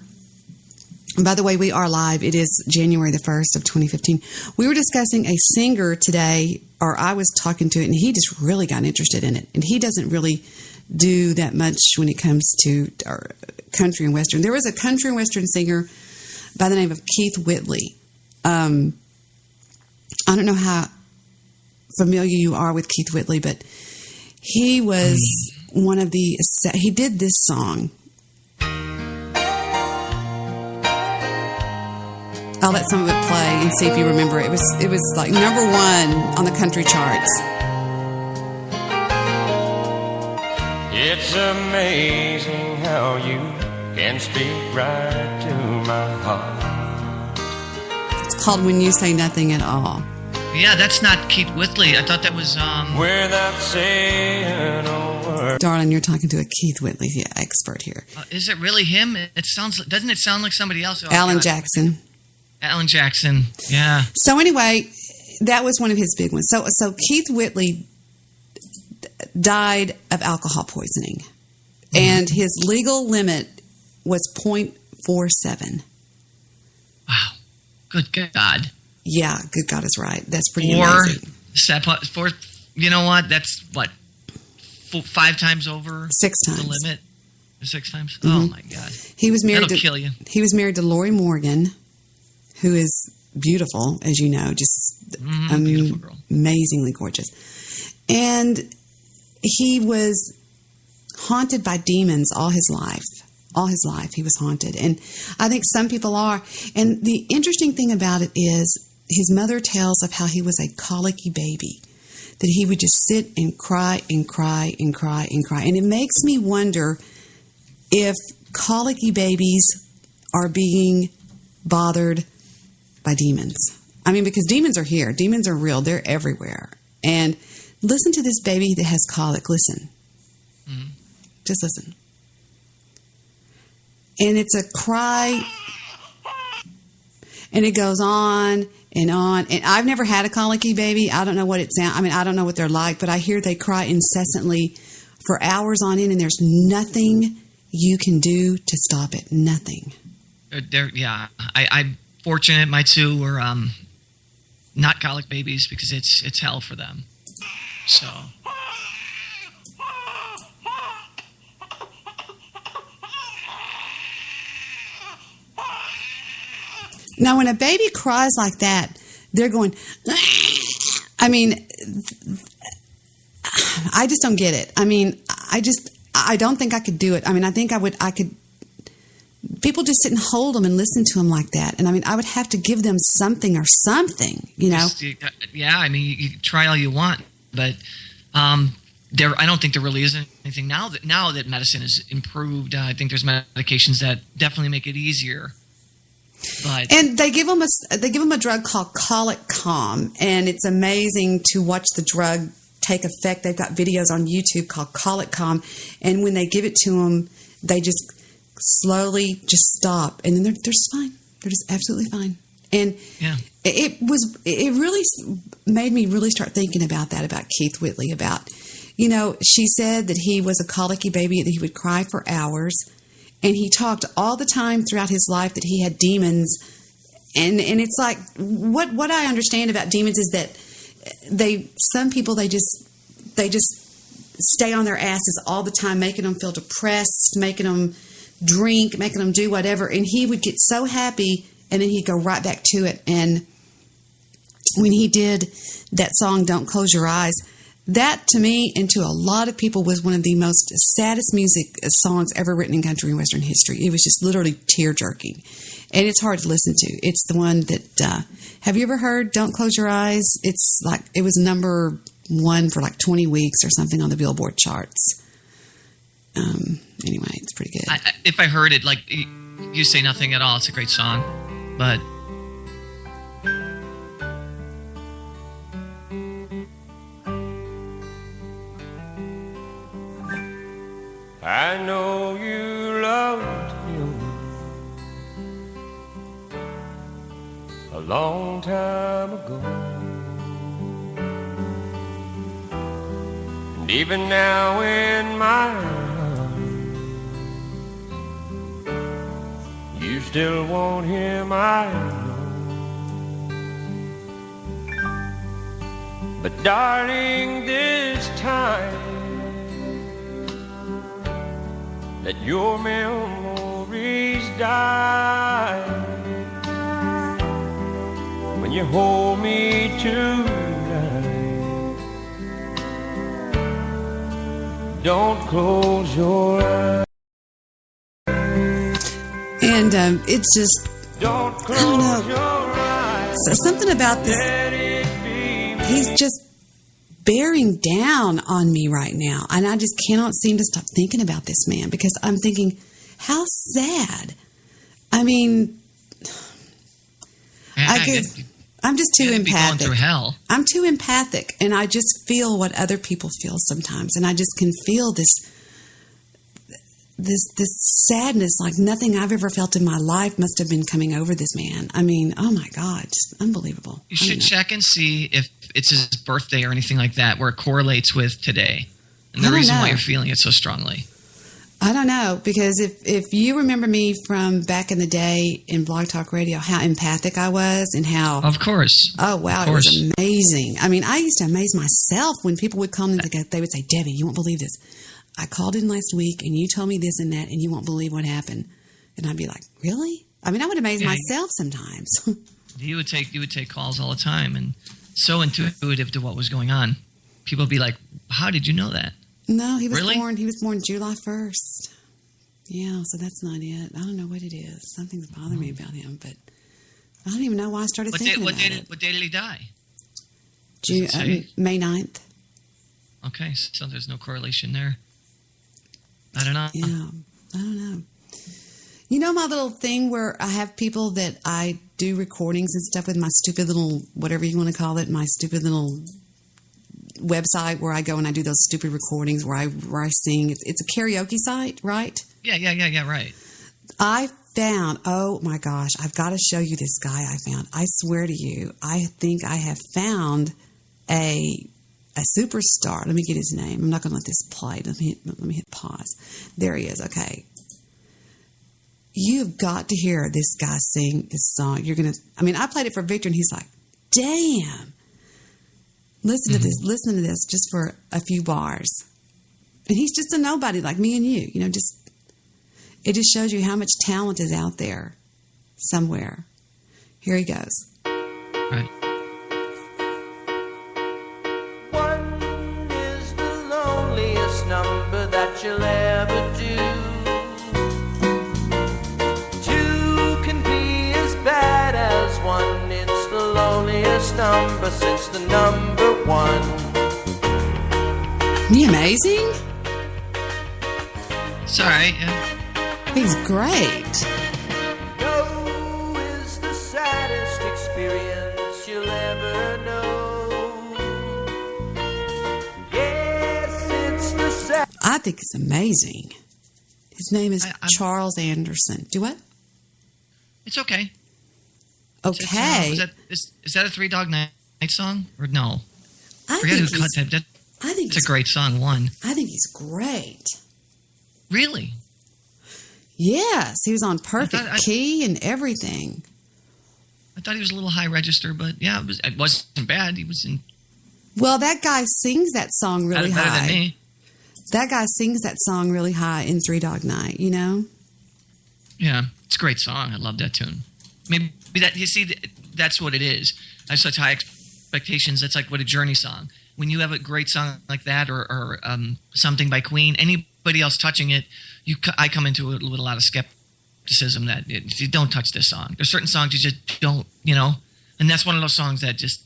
And by the way, we are live. It is January the 1st of 2015. We were discussing a singer today, or I was talking to it, and he just really got interested in it. And he doesn't really do that much when it comes to country and western. There was a country and western singer by the name of Keith Whitley. I don't know how familiar you are with Keith Whitley, but he was one of the... He did this song. I'll let some of it play and see if you remember. It was like number 1 on the country charts.
It's amazing how you can speak right to my heart.
It's called When You Say Nothing at All.
Yeah, that's not Keith Whitley. I thought that was...
Without saying a word.
Darling, you're talking to a Keith Whitley expert here.
Is it really him? Doesn't it sound like somebody else?
Alan Jackson.
Alan Jackson, yeah.
So anyway, that was one of his big ones. So Keith Whitley died of alcohol poisoning, and his legal limit was 0.47.
Wow, good God.
Yeah, good God is right. That's pretty amazing.
You know what? That's what, 5 times over
6 times
the limit. 6 times.
Mm-hmm.
Oh my God.
He was married.
That'll kill you.
He was married to Lori Morgan, who is beautiful, as you know, just
beautiful girl.
Amazingly gorgeous. And he was haunted by demons all his life. All his life he was haunted. And I think some people are. And the interesting thing about it is his mother tells of how he was a colicky baby, that he would just sit and cry and cry and cry and cry. And it makes me wonder if colicky babies are being bothered by demons. I mean, because demons are here. Demons are real. They're everywhere. And listen to this baby that has colic. Listen. Mm-hmm. Just listen. And it's a cry. And it goes on and on. And I've never had a colicky baby. I don't know what it sounds. I mean, I don't know what they're like, but I hear they cry incessantly for hours on end, and there's nothing you can do to stop it. Nothing.
I'm fortunate. My 2 were not colic babies because it's hell for them. So.
Now, when a baby cries like that, they're going, I mean, I just don't get it. I mean, I don't think I could do it. I mean, I think I could. People just sit and hold them and listen to them like that. And I mean, I would have to give them something or something, you know?
Yeah, I mean, you try all you want, but I don't think there really is anything now that medicine has improved. I think there's medications that definitely make it easier.
And they give them a drug called Colic Calm, and it's amazing to watch the drug take effect. They've got videos on YouTube called Colic Calm, and when they give it to them, they just slowly just stop, and then they're just fine. They're just absolutely fine. And it really made me really start thinking about that, about Keith Whitley, about, you know, she said that he was a colicky baby, that he would cry for hours. And he talked all the time throughout his life that he had demons. And it's like, what I understand about demons is that some people they just stay on their asses all the time, making them feel depressed, making them drink, making them do whatever. And he would get so happy, and then he'd go right back to it. And when he did that song, Don't Close Your Eyes, that to me and to a lot of people was one of the most saddest music songs ever written in country and western history. It was just literally tear-jerking. And it's hard to listen to. It's the one that, have you ever heard Don't Close Your Eyes? It's like, it was number 1 for like 20 weeks or something on the Billboard charts. Anyway, it's pretty good.
If I heard it, like, You Say Nothing at All, it's a great song. But
I know you loved him a long time ago, and even now in my heart, you still want him, I know. But darling, this time let your memories die. When you hold me tonight, don't close your eyes.
And it's just,
don't
I don't know, so something about this, he's just bearing down on me right now, and I just cannot seem to stop thinking about this man, because I'm thinking, how sad. I mean, I'm just too empathic.
Going through hell.
I'm too empathic, and I just feel what other people feel sometimes, and I just can feel this sadness like nothing I've ever felt in my life must have been coming over this man. I mean, oh my God, just unbelievable.
You should check and see if it's his birthday or anything like that where it correlates with today. And the reason why you're feeling it so strongly.
I don't know, because if you remember me from back in the day in Blog Talk Radio, how empathic I was and how...
Of course.
Oh, wow, it was amazing. I mean, I used to amaze myself when people would call me, they would say, Debbie, you won't believe this. I called in last week and you told me this and that and you won't believe what happened. And I'd be like, really? I mean, I would amaze myself sometimes.
You would take calls all the time and so intuitive to what was going on. People would be like, how did you know that?
No, he was born July 1st. Yeah, so that's not it. I don't know what it is. Something's bothering me about him, but I don't even know why I started thinking about it.
What day did he die?
May 9th.
Okay, so there's no correlation there. I don't know.
Yeah, I don't know. You know my little thing where I have people that I do recordings and stuff with, my stupid little, whatever you want to call it, my stupid little website where I go and I do those stupid recordings where I sing. It's a karaoke site, right?
Yeah, right.
I found, oh my gosh, I've got to show you this guy I found. I swear to you, I think I have found a superstar. Let me get his name. I'm not going to let this play. Let me hit pause. There he is. Okay. You've got to hear this guy sing this song. I played it for Victor and he's like, damn. Listen to this just for a few bars. And he's just a nobody like me and you. It just shows you how much talent is out there somewhere. Here he goes.
Right.
Number that you'll ever do. 2 can be as bad as 1. It's the loneliest number since the number 1.
Isn't he amazing?
Sorry.
He's great.
No is the saddest experience you'll ever know.
I think it's amazing. His name is Charles Anderson. Do what?
It's okay.
Okay.
Is that a 3 Dog Night song? Or no?
I
forget
think
who cut that.
I think
it's a great song, one.
I think he's great.
Really?
Yes. He was on perfect key and everything.
I thought he was a little high register, but yeah, it wasn't bad. He was in
Well, that guy sings that song really
Better
high.
than me.
That guy sings that song really high in Three Dog Night, you know?
Yeah, it's a great song. I love that tune. Maybe that, you see, that's what it is. I have such high expectations. That's like what a Journey song. When you have a great song like that, or something by Queen, anybody else touching it, I come into it with a lot of skepticism that you don't touch this song. There's certain songs you just don't, and that's one of those songs that just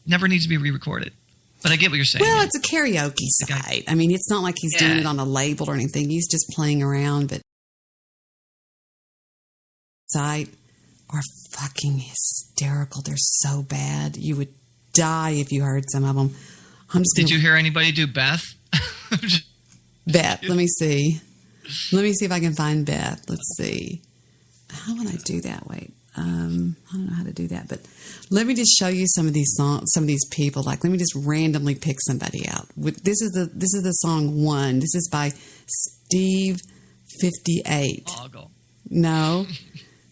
never needs to be re-recorded. But I get what you're saying.
Well, it's a karaoke site. I mean, it's not like he's doing it on a label or anything. He's just playing around, but site are fucking hysterical. They're so bad. You would die if you heard some of them.
Did you hear anybody do Beth?
Beth, let me see. Let me see if I can find Beth. Let's see. How would I do that? Wait. I don't know how to do that, but let me just show you some of these songs, some of these people. Like, let me just randomly pick somebody out. This is the song One. This is by Steve 58. No.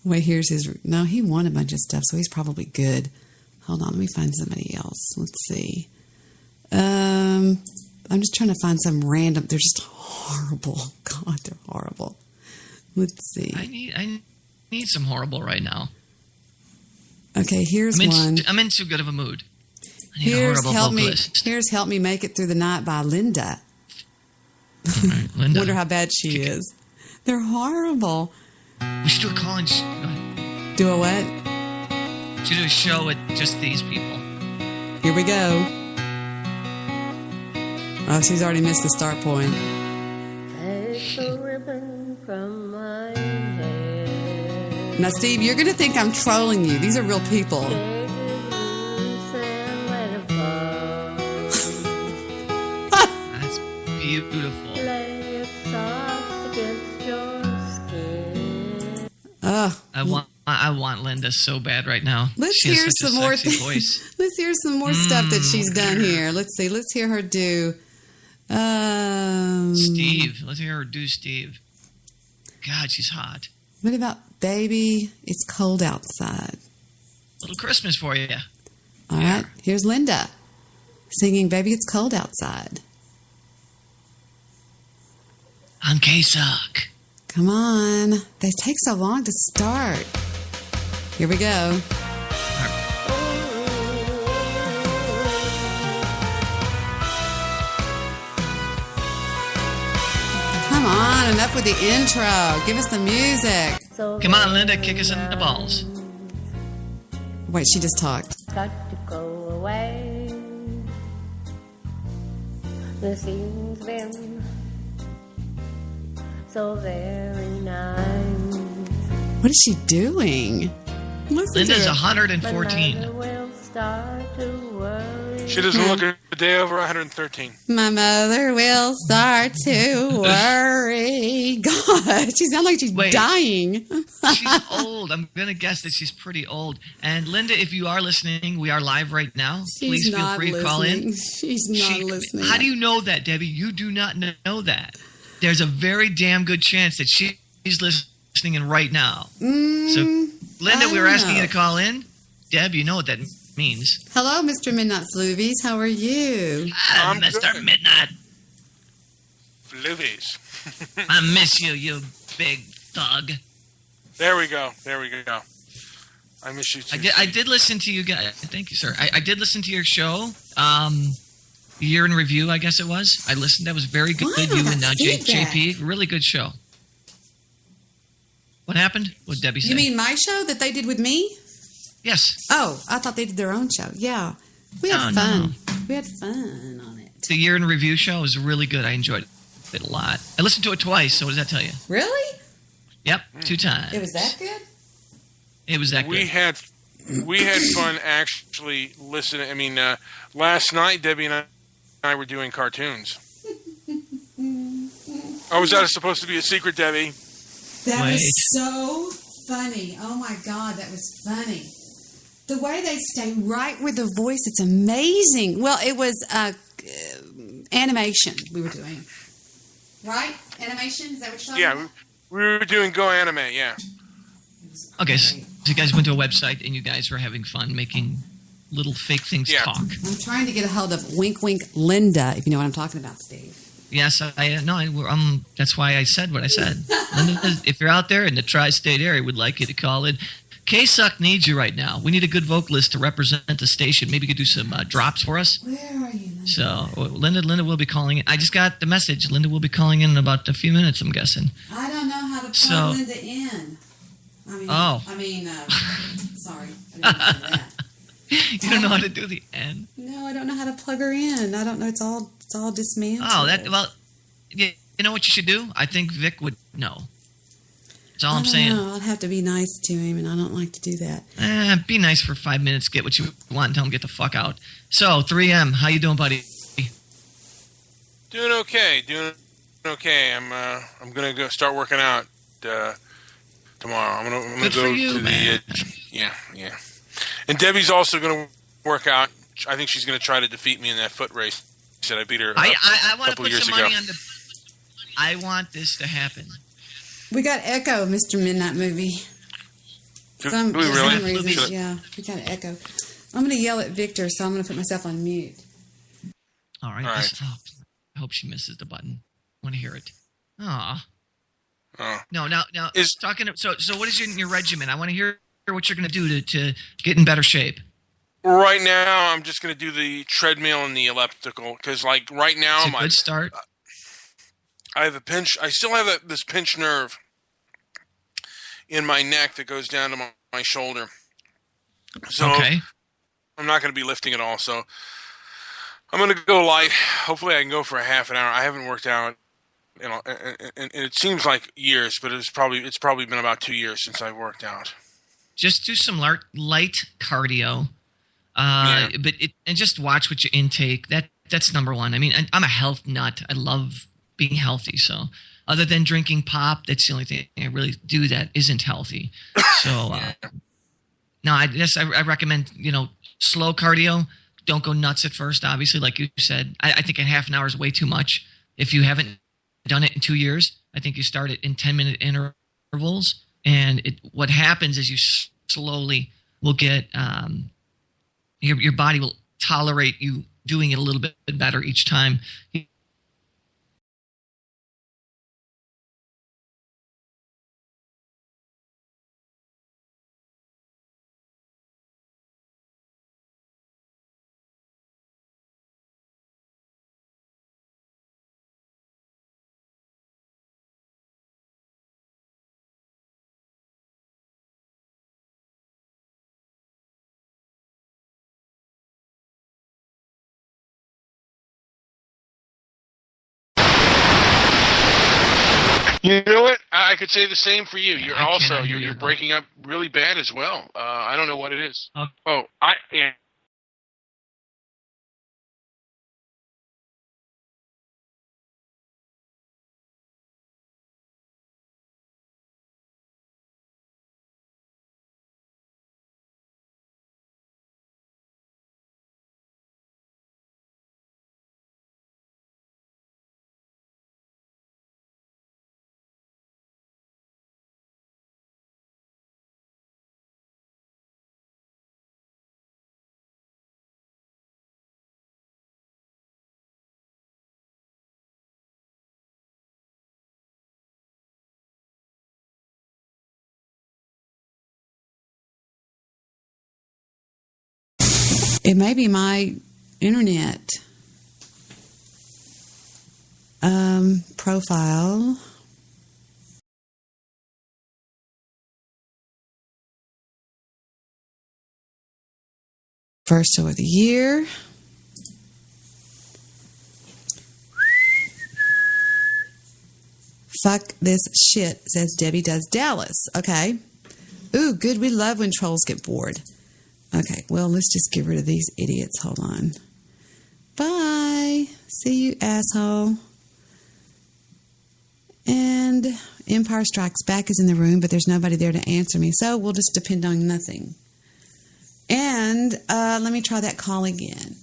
Wait, here's his. No, he won a bunch of stuff, so he's probably good. Hold on, let me find somebody else. Let's see. I'm just trying to find some random. They're just horrible. God, they're horrible. Let's see.
I need some horrible right now.
Okay, here's one.
I'm in too good of a mood. I need a horrible vocalist.
Here's Help Me Make It Through the Night by Linda.
All right, Linda.
Wonder how bad she is. They're horrible.
We should do a call-in.
Do a what?
We should do a show with just these people.
Here we go. Oh, she's already missed the start point.
Take the ribbon from my hair.
Now, Steve, you're going to think I'm trolling you. These are real people.
Take it loose and let it fall.
That's beautiful.
Lay it soft against your skin.
I
want Linda so bad right now.
Let's
she
hear
has such
some
a
more.
sexy voice.
Let's hear some more stuff that she's done here. Let's see. Let's hear her do.
Steve. Let's hear her do Steve. God, she's hot.
What about Baby? It's Cold Outside.
Little Christmas for you.
All right. Here's Linda singing Baby, It's Cold Outside.
On K-Suck.
Come on. They take so long to start. Here we go. Come on, enough with the intro. Give us the music.
Come on, Linda, kick us in the balls.
Wait, she just talked.
Got to go away. The scene's been so very nice.
What is she doing? Listen
Linda's
to her.
114.
Will start to worry.
She doesn't look a day over 113.
My mother will start to worry. God, she sounds like she's dying.
She's old. I'm going to guess that she's pretty old. And Linda, if you are listening, we are live right now. Please feel free to call in.
She's not listening.
How do you know that, Debbie? You do not know that. There's a very damn good chance that she's listening in right now. So, Linda, we were asking you to call in. Deb, you know what that means.
Hello, Mr. Midnight Fluvies. How are you?
I'm Mr. Good. Midnight
Fluvies.
I miss you, you big thug.
There we go. I miss you too.
I did listen to you guys. Thank you, sir. I did listen to your show. Year in review, I guess it was. I listened. That was very good.
Why
You
not
and
feedback?
JP, really good show. What happened? What did Debbie say?
You mean my show that they did with me?
Yes.
Oh, I thought they did their own show. Yeah. We had fun. No. We had fun on it.
The year in review show was really good. I enjoyed it a lot. I listened to it twice, so what does that tell you?
Really?
Yep, 2 times.
It was that good?
It was that good.
We had fun actually listening. I mean, last night, Debbie and I were doing cartoons. Oh, was that supposed to be a secret, Debbie?
That was so funny. Oh, my God, that was funny. The way they stay right with the voice, it's amazing. Well, it was animation we were doing. Right? Animation? Is that what you're talking about?
We were doing Go Anime, yeah.
Okay, so you guys went to a website and you guys were having fun making little fake things talk.
I'm trying to get a hold of Wink Wink Linda, if you know what I'm talking about, Steve.
Yes, that's why I said what I said. Linda, if you're out there in the tri-state area, we'd like you to call in. K-Suck needs you right now. We need a good vocalist to represent the station. Maybe you could do some drops for us.
Where are you, Linda?
So, Linda will be calling in. I just got the message. Linda will be calling in about a few minutes, I'm guessing.
I don't know how to plug Linda in. Sorry. I didn't say that.
You don't know how to do the N?
No, I don't know how to plug her in. I don't know. It's all dismantled.
You know what you should do? I think Vic would know. That's all I'm saying.
No, I'll have to be nice to him, and I don't like to do that.
Be nice for 5 minutes, get what you want, and tell him get the fuck out. So, 3M, how you doing, buddy?
Doing okay. I'm gonna go start working out tomorrow. I'm gonna
Good
go
for you,
to
man.
yeah. And Debbie's also gonna work out. I think she's gonna try to defeat me in that foot race. She said I beat her
I
a
want to
couple
put
years
some
ago.
money on the. I want this to happen.
We got echo, Mr. Midnight Movie. For some reason, yeah, we got echo. I'm going to yell at Victor, so I'm going to put myself on mute.
All right. I hope she misses the button. I want to hear it. Aw. No, now talking. So what is your regimen? I want to hear what you're going to do to get in better shape.
Right now, I'm just going to do the treadmill and the elliptical because, like, right now,
it's a good start.
I have a pinch. I still have this pinched nerve in my neck that goes down to my shoulder. So I'm not going to be lifting at all. So I'm going to go light. Hopefully, I can go for a half an hour. I haven't worked out, and it seems like years, but it's probably been about 2 years since I've worked out.
Just do some light cardio, and just watch what you intake. That's number one. I mean, I'm a health nut. I love being healthy. So other than drinking pop, that's the only thing I really do that isn't healthy. So no, I recommend, slow cardio. Don't go nuts at first, obviously, like you said. I think a half an hour is way too much. If you haven't done it in 2 years, I think you start it in 10-minute intervals. And what happens is you slowly will get your body will tolerate you doing it a little bit better each time.
You know what? I could say the same for you. You're breaking up really bad as well. I don't know what it is. Yeah.
It may be my internet profile. First show of the year. Fuck this shit, says Debbie Does Dallas. Okay. Ooh, good. We love when trolls get bored. Okay, well, let's just get rid of these idiots. Hold on. Bye. See you, asshole. And Empire Strikes Back is in the room, but there's nobody there to answer me, so we'll just depend on nothing. And let me try that call again.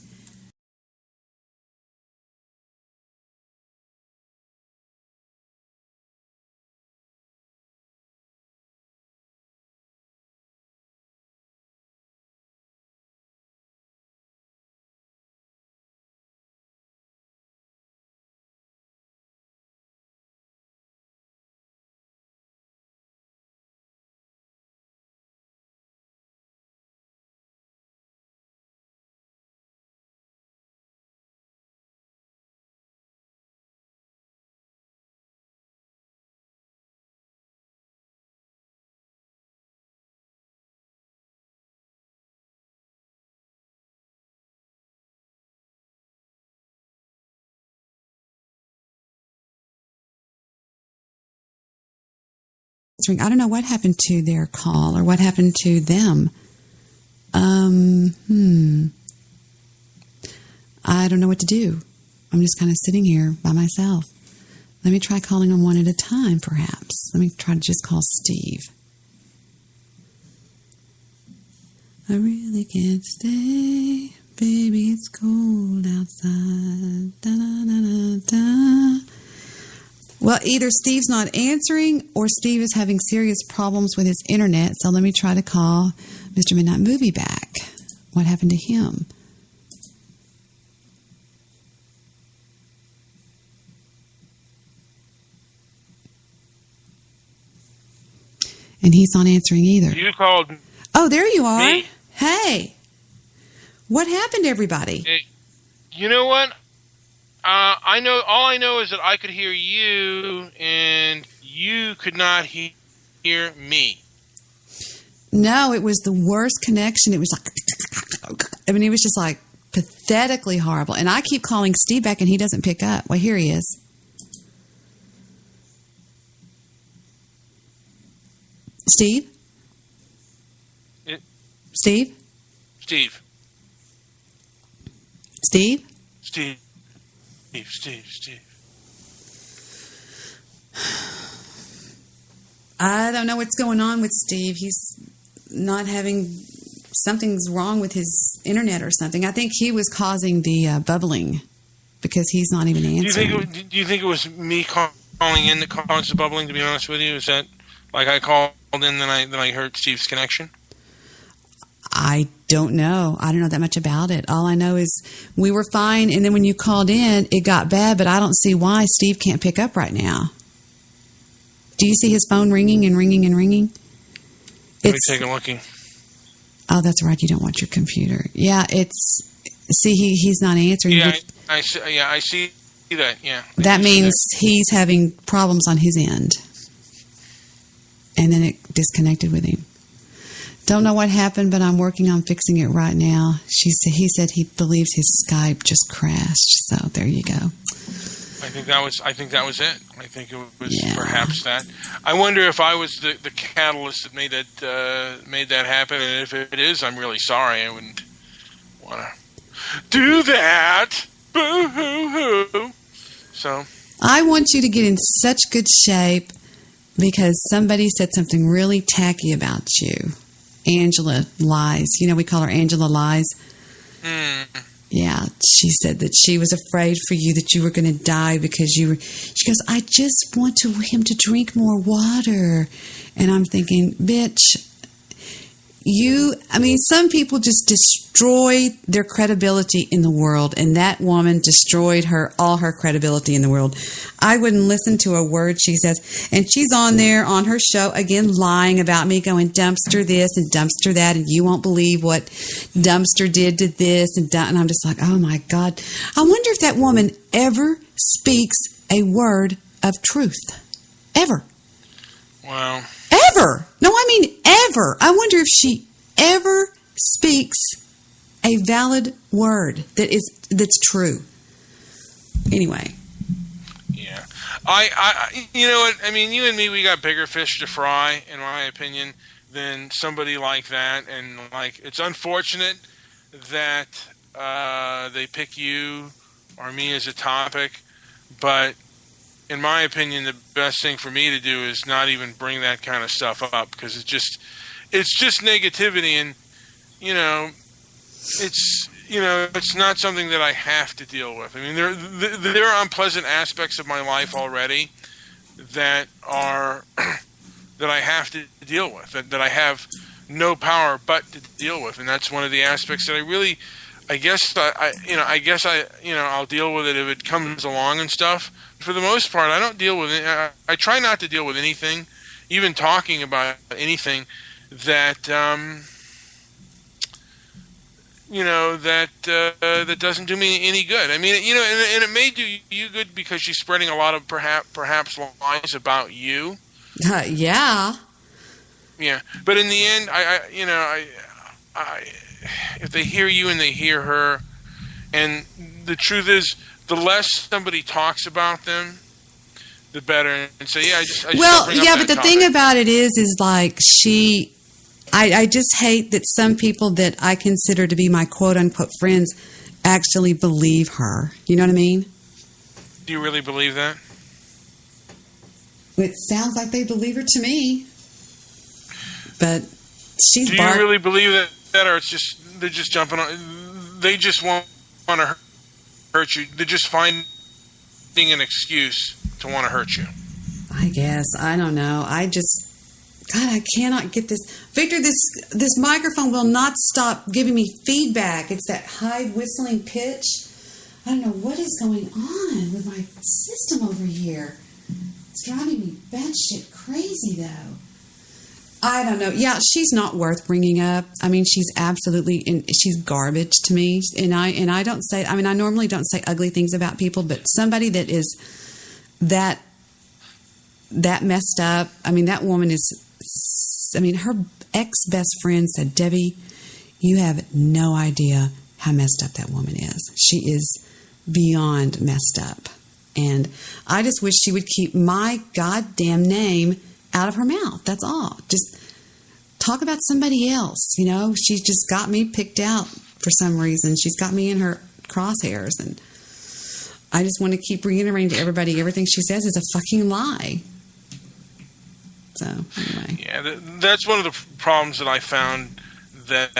answering. I don't know what happened to their call or what happened to them. I don't know what to do. I'm just kind of sitting here by myself. Let me try calling them one at a time, perhaps. Let me try to just call Steve. I really can't stay. Baby, it's cold outside. Da, da, da, da, da. Well, either Steve's not answering or Steve is having serious problems with his internet. So let me try to call Mr. Midnight Movie back. What happened to him? And he's not answering either.
You called.
Oh, there you are.
Me?
Hey. What happened, everybody?
Hey, you know what? I know. All I know is that I could hear you, and you could not hear me.
No, it was the worst connection. It was like, I mean, it was just like pathetically horrible. And I keep calling Steve back, and he doesn't pick up. Well, here he is. Steve? Steve?
Steve.
Steve?
Steve. Steve.
I don't know what's going on with Steve. He's not having... Something's wrong with his internet or something. I think he was causing the bubbling because he's not even answering.
Do you think it was me calling in that caused the bubbling, to be honest with you? Is that... Like I called in, then I heard Steve's connection?
I don't know. I don't know that much about it. All I know is we were fine, and then when you called in, it got bad, but I don't see why Steve can't pick up right now. Do you see his phone ringing and ringing and ringing?
Let me take a looking.
Oh, that's right. You don't want your computer. Yeah, it's... See, he's not answering.
Yeah, I see that, yeah.
That means he's having problems on his end. And then it disconnected with him. Don't know what happened, but I'm working on fixing it right now. He said he believes his Skype just crashed. So there you go.
I think that was it. I think it was perhaps that. I wonder if I was the catalyst that made that happen, and if it is, I'm really sorry. I wouldn't want to do that. Boo hoo hoo. So
I want you to get in such good shape because somebody said something really tacky about you. Angela Lies. You know, we call her Angela Lies. Yeah, she said that she was afraid for you that you were going to die because she goes, I just want him to drink more water. And I'm thinking, bitch, some people just destroy their credibility in the world, and that woman destroyed all her credibility in the world. I wouldn't listen to a word she says, and she's on there on her show again lying about me, going dumpster this and dumpster that, and you won't believe what dumpster did to this, and I'm just like, oh my God. I wonder if that woman ever speaks a word of truth. Ever.
Wow.
Ever. No, I mean ever. I wonder if she ever speaks a valid word that's true. Anyway.
Yeah. I you know what? I mean, you and me, we got bigger fish to fry, in my opinion, than somebody like that. And, it's unfortunate that they pick you or me as a topic. But in my opinion, the best thing for me to do is not even bring that kind of stuff up because it's just negativity, and it's not something that I have to deal with. I mean, there are unpleasant aspects of my life already that are that I have to deal with, that I have no power but to deal with, and that's one of the aspects that I guess I'll deal with it if it comes along and stuff. For the most part, I don't deal with it. I try not to deal with anything, even talking about anything that that doesn't do me any good. I mean, and it may do you good because she's spreading a lot of perhaps lies about you.
Yeah.
Yeah, but in the end, I if they hear you and they hear her, and the truth is, the less somebody talks about them, the better, and say, yeah, I just
well,
don't bring up
yeah,
that
but the
topic.
thing about it is like I just hate that some people that I consider to be my quote unquote friends actually believe her. You know what I mean?
Do you really believe that?
It sounds like they believe her to me, but she's.
Do you really believe that, or it's just they're just jumping on? They just want to hurt you. They're just finding an excuse to want to hurt you.
I guess. I don't know. God, I cannot get this. Victor, this microphone will not stop giving me feedback. It's that high whistling pitch. I don't know what is going on with my system over here. It's driving me batshit crazy, though. I don't know. Yeah, she's not worth bringing up. I mean, she's she's garbage to me. And I don't say, I mean, I normally don't say ugly things about people, but somebody that is that messed up, I mean, that woman her ex-best friend said, Debbie, you have no idea how messed up that woman is. She is beyond messed up. And I just wish she would keep my goddamn name out of her mouth. That's all. Just talk about somebody else. You know, she's just got me picked out for some reason. She's got me in her crosshairs. And I just want to keep reiterating to everybody everything she says is a fucking lie. So, anyway.
Yeah, that's one of the problems that I found that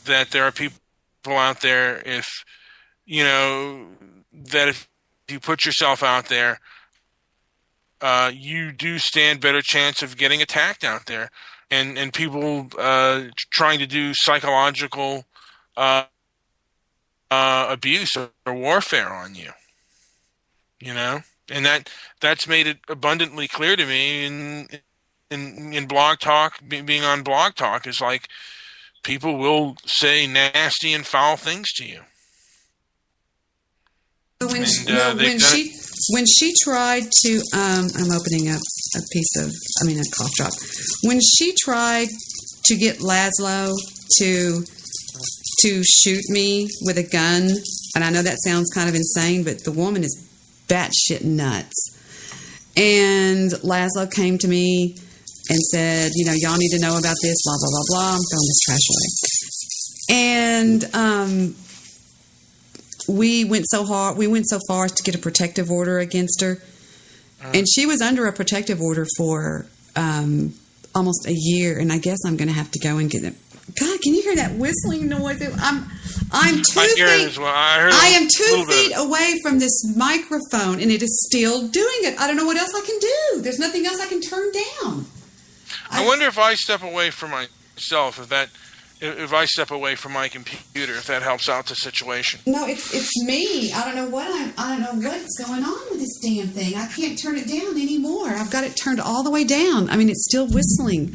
that there are people out there, if you put yourself out there, you do stand better chance of getting attacked out there, and people trying to do psychological abuse or warfare on you. And that's made it abundantly clear to me in Blog Talk, being on Blog Talk, is like people will say nasty and foul things to you.
When she tried to, I'm opening up a cough drop. When she tried to get Laszlo to shoot me with a gun, and I know that sounds kind of insane, but the woman is batshit nuts. And Laszlo came to me and said, y'all need to know about this, blah, blah, blah, blah. I'm throwing this trash away. And we went so far as to get a protective order against her. And she was under a protective order for almost a year, and I guess I'm going to have to go and get it. God, can you hear that whistling noise? I'm 2 feet. I am 2 feet away from this microphone, and it is still doing it. I don't know what else I can do. There's nothing else I can turn down.
I wonder if I step away from myself, if I step away from my computer, if that helps out the situation.
No, it's me. I don't know what's going on with this damn thing. I can't turn it down anymore. I've got it turned all the way down. I mean, it's still whistling.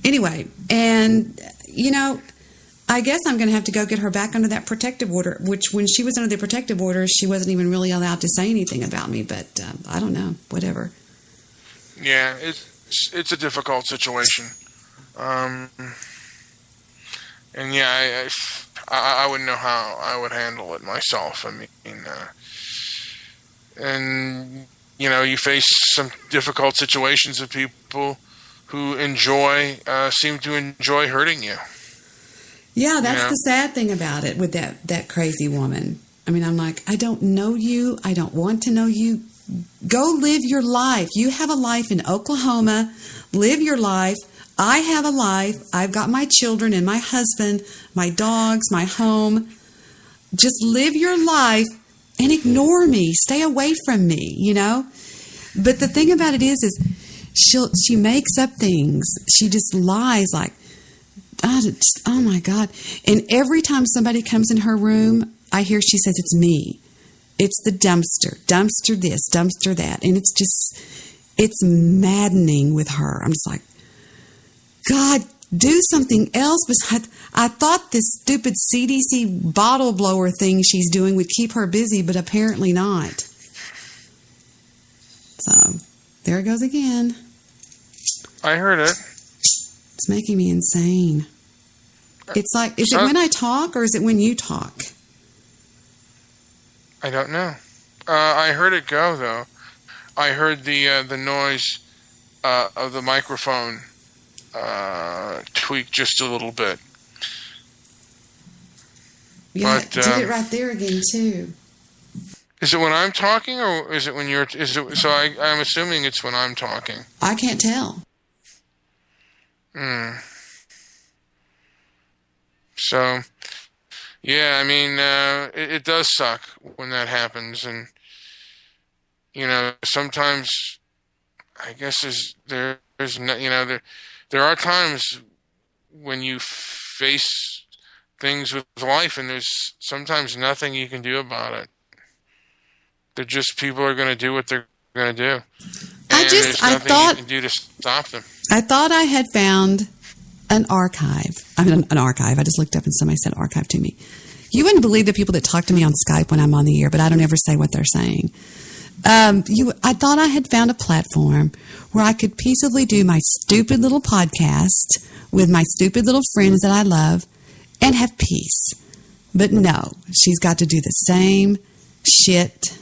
Anyway, and I guess I'm going to have to go get her back under that protective order, which when she was under the protective order, she wasn't even really allowed to say anything about me, but I don't know, whatever.
Yeah, it's a difficult situation. And yeah, I wouldn't know how I would handle it myself. I mean, and you face some difficult situations with people who seem to enjoy hurting you.
Yeah, that's the sad thing about it with that crazy woman. I mean, I'm like, I don't know you. I don't want to know you. Go live your life. You have a life in Oklahoma. Live your life. I have a life. I've got my children and my husband, my dogs, my home. Just live your life and ignore me. Stay away from me, But the thing about it is she makes up things. She just lies like, oh my God. And every time somebody comes in her room, I hear she says, it's me. It's the dumpster this, dumpster that. And it's maddening with her. I'm just like, God, do something else. Besides, I thought this stupid CDC bottle blower thing she's doing would keep her busy, but apparently not. So, there it goes again.
I heard it.
It's making me insane. It's like, is it when I talk or is it when you talk?
I don't know. I heard it go though. I heard the noise of the microphone tweak just a little bit.
Yeah,
But,
did it right there again too.
Is it when I'm talking, or is it when you're? So I'm assuming it's when I'm talking.
I can't tell.
So, yeah, I mean, it does suck when that happens, and sometimes I guess there's no, there are times when you face things with life, and there's sometimes nothing you can do about it. They're just people are going to do what they're going to do. And there's nothing you can do to stop them.
I thought I had found an archive. I mean, an archive. I just looked up and somebody said archive to me. You wouldn't believe the people that talk to me on Skype when I'm on the air, but I don't ever say what they're saying. I thought I had found a platform where I could peaceably do my stupid little podcast with my stupid little friends that I love and have peace. But no, she's got to do the same shit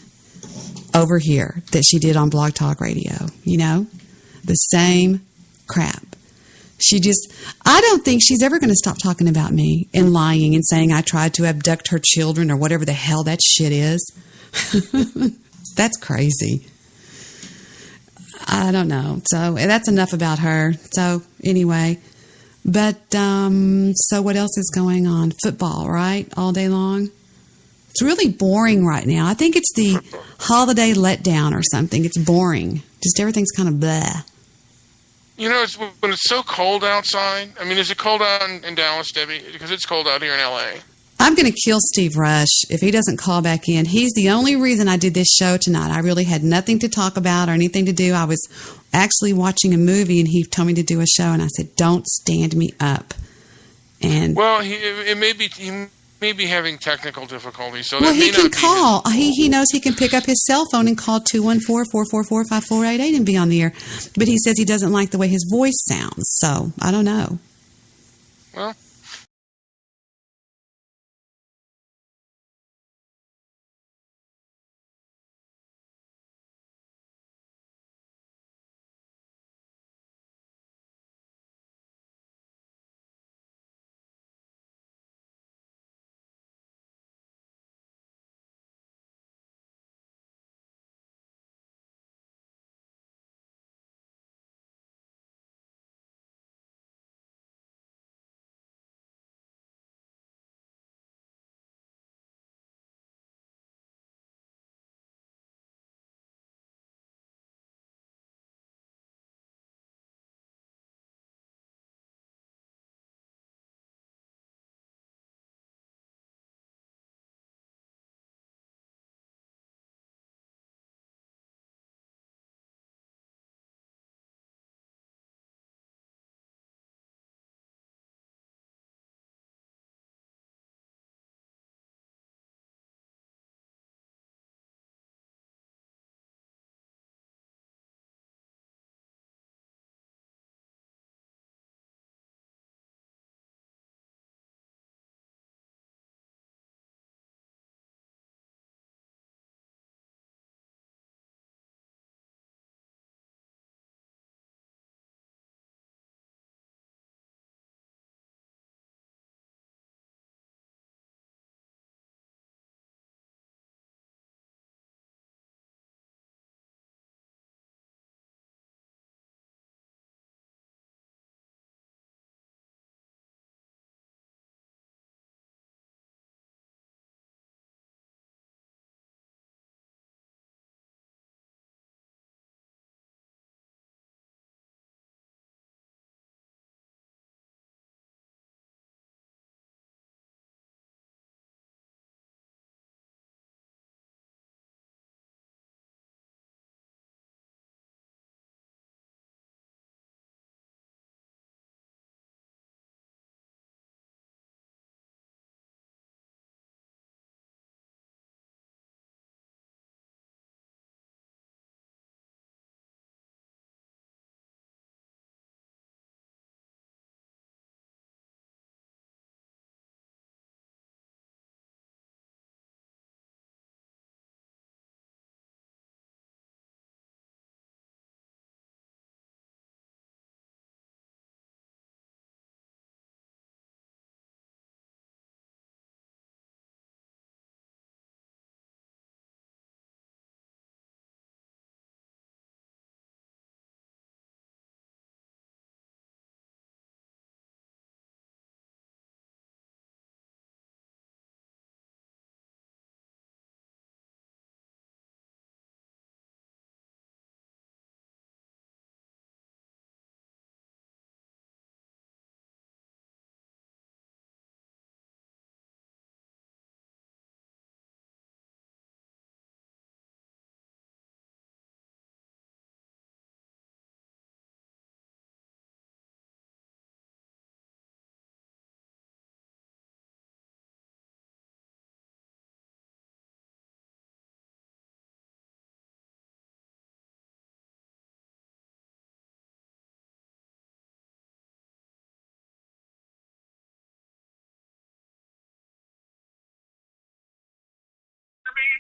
over here that she did on Blog Talk Radio. The same crap. I don't think she's ever going to stop talking about me and lying and saying I tried to abduct her children or whatever the hell that shit is. That's crazy. I don't know. So that's enough about her. So anyway, but so what else is going on? Football, right? All day long. It's really boring right now. I think it's the holiday letdown or something. It's boring. Just everything's kind of blah.
It's when it's so cold outside. I mean, is it cold out in Dallas, Debbie? Because it's cold out here in L.A.
I'm going to kill Steve Rush if he doesn't call back in. He's the only reason I did this show tonight. I really had nothing to talk about or anything to do. I was actually watching a movie, and he told me to do a show, and I said, don't stand me up. And
well, he may be having technical difficulties. So
he can call. He knows he can pick up his cell phone and call 214-444-5488 and be on the air. But he says he doesn't like the way his voice sounds. So I don't know.
Well,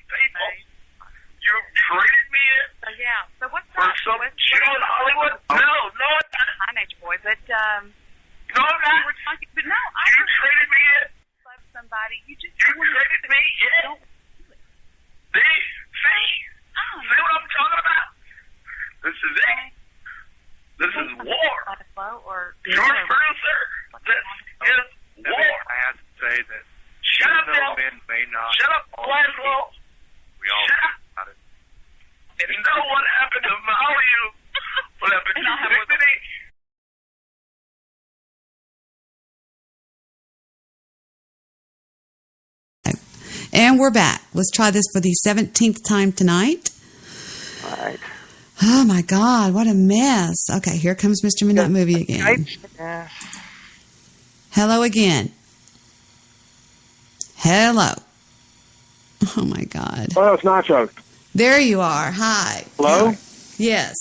people. You traded me in
Yeah. So what's
for some show in Hollywood? No,
Hi, Nature Boy, but
no, I'm not.
we're talking. But no, I
You traded me in.
love somebody. You just
You traded me in. See what I'm talking about? This is it. This is war.
Or
George producer, this is war.
I have to say that
Shut up,
even
Bill.
though men may not
Shut up, Laszlo.
we all
Shut up.
about it.
You know what happened to Maui? What happened to dignity?
And we're back. Let's try this for the 17th time tonight.
All right.
Oh, my God. What a mess. Okay, here comes Mr. Midnight Movie again.
Yeah.
Hello again. Hello. Oh, my God.
Buenos Nachos.
There you are. Hi.
Hello?
Yes.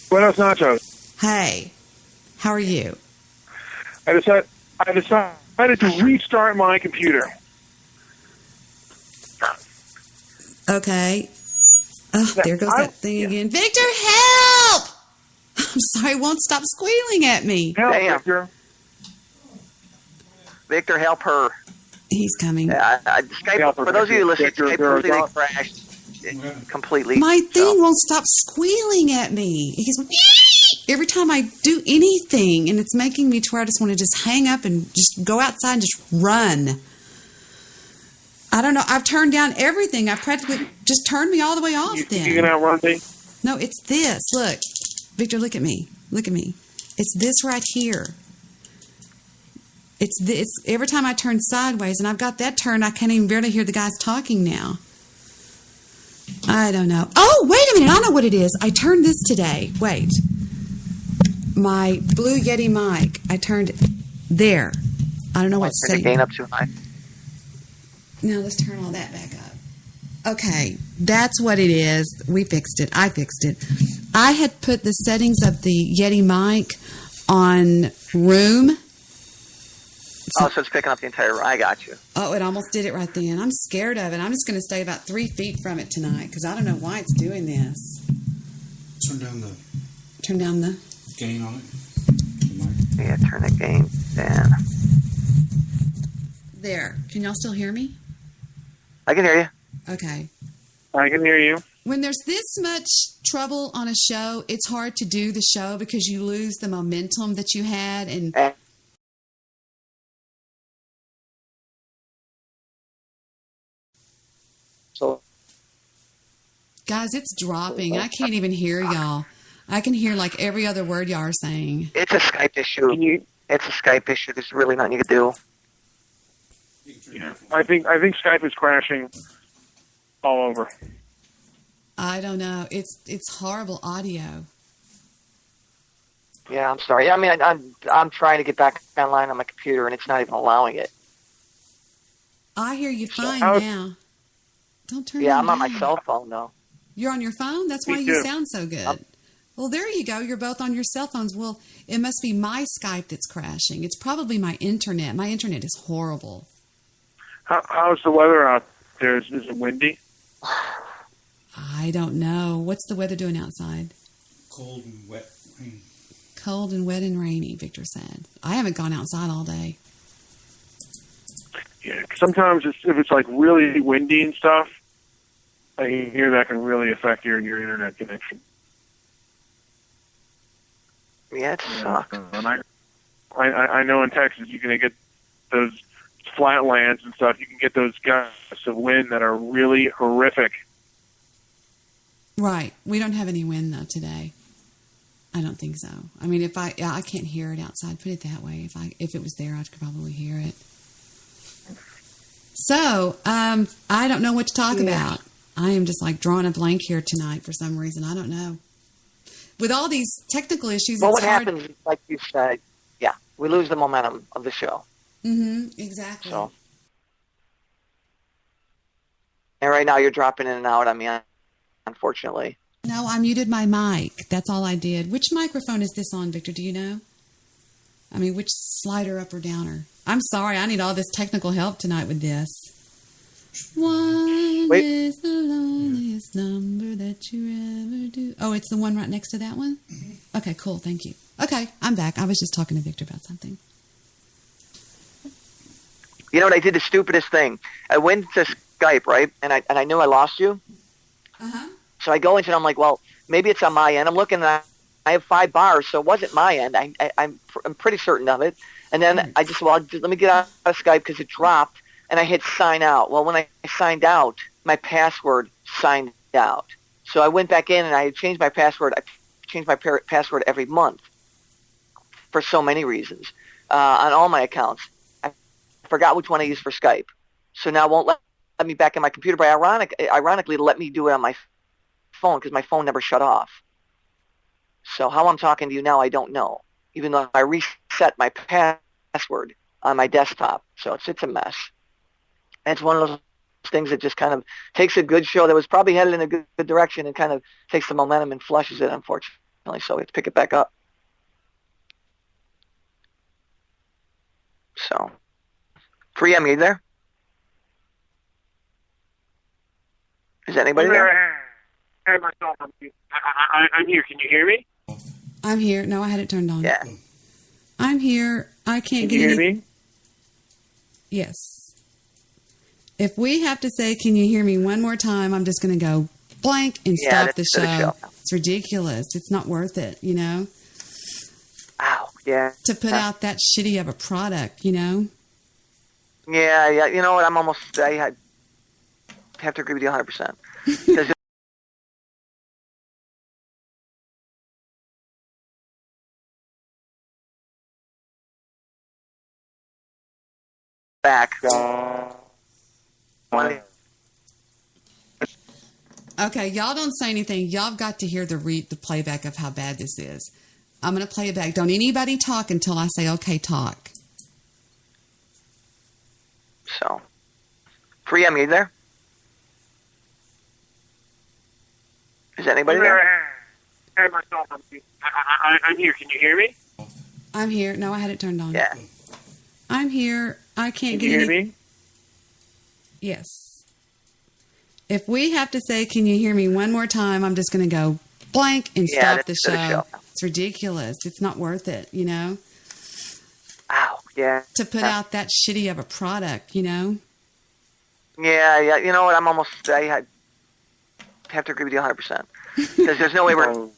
Buenos Nachos.
Hey. How are you?
I decided to restart my computer.
Okay. Oh, there goes that thing again. Victor, help! I'm sorry, it won't stop squealing at me.
Help,
Damn.
Victor.
Victor, help her.
He's coming.
Skype, for those of you listening, Skype completely crashed. Completely.
My thing won't stop squealing at me. He's every time I do anything, and it's making me to where I just want to just hang up and just go outside and just run. I don't know. I've turned down everything. I've practically just turned me all the way off then.
You can outrun me?
No, it's this. Look. Victor, look at me. Look at me. It's this right here. It's this. Every time I turn sideways, and I've got that turned, I can't even barely hear the guys talking now. I don't know. Oh, wait a minute. I know what it is. I turned this today. Wait. My Blue Yeti mic. I turned it there. I don't know what's
Turn
saying.
the gain up too high.
Now let's turn all that back up. Okay, that's what it is. We fixed it. I fixed it. I had put the settings of the Yeti mic on room.
So it's picking up the entire room. I got you.
Oh, it almost did it right then. I'm scared of it. I'm just going to stay about 3 feet from it tonight because I don't know why it's doing this.
Turn down the gain on it.
Yeah, turn the gain down.
There. Can y'all still hear me?
I can hear you.
Okay.
I can hear you.
When there's this much trouble on a show, it's hard to do the show because you lose the momentum that you had. And
so,
guys, it's dropping. I can't even hear y'all. I can hear like every other word y'all are saying.
it's a Skype issue. It's a Skype issue. There's really nothing you can do.
Yeah. I think Skype is crashing all over.
I don't know. It's horrible audio.
Yeah, I'm sorry. I mean, I'm trying to get back online on my computer, and it's not even allowing it.
I hear you fine now. Don't turn.
Yeah,
it
I'm on my
down.
cell phone though.
You're on your phone? That's why
Me
you
too.
sound so good. Well, there you go. You're both on your cell phones. Well, it must be my Skype that's crashing. It's probably my internet. My internet is horrible.
How's the weather out there? Is it windy?
I don't know. What's the weather doing outside?
Cold and wet, rainy.
Cold and wet and rainy, Victor said. I haven't gone outside all day.
Yeah. Sometimes if it's like really windy and stuff, I hear that can really affect your internet connection.
Yeah, it sucks.
And I know in Texas you can get those flatlands and stuff. You can get those gusts of wind that are really horrific.
Right. We don't have any wind though today. I don't think so. I mean, I can't hear it outside. Put it that way. If it was there, I could probably hear it. So, I don't know what to talk about. I am just like drawing a blank here tonight for some reason. I don't know. With all these technical issues,
Well,
it's
what
hard.
happens, like you said, yeah, we lose the momentum of the show.
Mm-hmm. Exactly.
So, and right now you're dropping in and out on me, unfortunately.
No, I muted my mic. That's all I did. Which microphone is this on, Victor? Do you know? I mean, which slider up or downer? I'm sorry. I need all this technical help tonight with this. One
Wait.
is the loneliest number that you ever do. Oh, it's the one right next to that one? Okay, cool. Thank you. Okay, I'm back. I was just talking to Victor about something.
You know what? I did the stupidest thing. I went to Skype, right? And I knew I lost you.
Uh-huh.
So I go into it, and I'm like, well, maybe it's on my end. I'm looking, and I have 5 bars, so it wasn't my end. I'm pretty certain of it. And then I just, let me get out of Skype because it dropped, and I hit sign out. Well, when I signed out, my password signed out. So I went back in, and I had changed my password. I changed my password every month for so many reasons on all my accounts. I forgot which one I used for Skype. So now it won't let me back in my computer. But ironically, it'll let me do it on my phone because my phone never shut off. So how I'm talking to you now, I don't know, even though I reset my password on my desktop. So it's a mess. And it's one of those things that just kind of takes a good show that was probably headed in a good direction and kind of takes the momentum and flushes it, unfortunately. So we have to pick it back up. So, 3M, you there? Is anybody there?
I have myself on mute. I'm here. Can you hear me?
I'm here. No, I had it turned on.
Yeah.
I'm here. I can't
Can
get
you
any.
hear me?
Yes. If we have to say, can you hear me one more time, I'm just going to go blank and stop the show. It's ridiculous. It's not worth it, you know?
Ow, yeah.
To put out that shitty of a product, you know?
Yeah. You know what? I have to agree with you 100%. Because back.
Okay, y'all don't say anything. Y'all got to hear the playback of how bad this is. I'm going to play it back. Don't anybody talk until I say, okay, talk.
So, 3M, you there? Is anybody there?
I have myself on mute. I'm here. Can you hear me?
I'm here. No, I had it turned on.
Yeah.
I'm here. I can't
Can
get
you
any.
hear me?
Yes. If we have to say, can you hear me one more time, I'm just going to go blank and stop the show. It's ridiculous. It's not worth it, you know?
Ow, yeah.
To put out that shitty of a product, you know?
Yeah. You know what? I have to agree with you 100%. Because there's no way we're...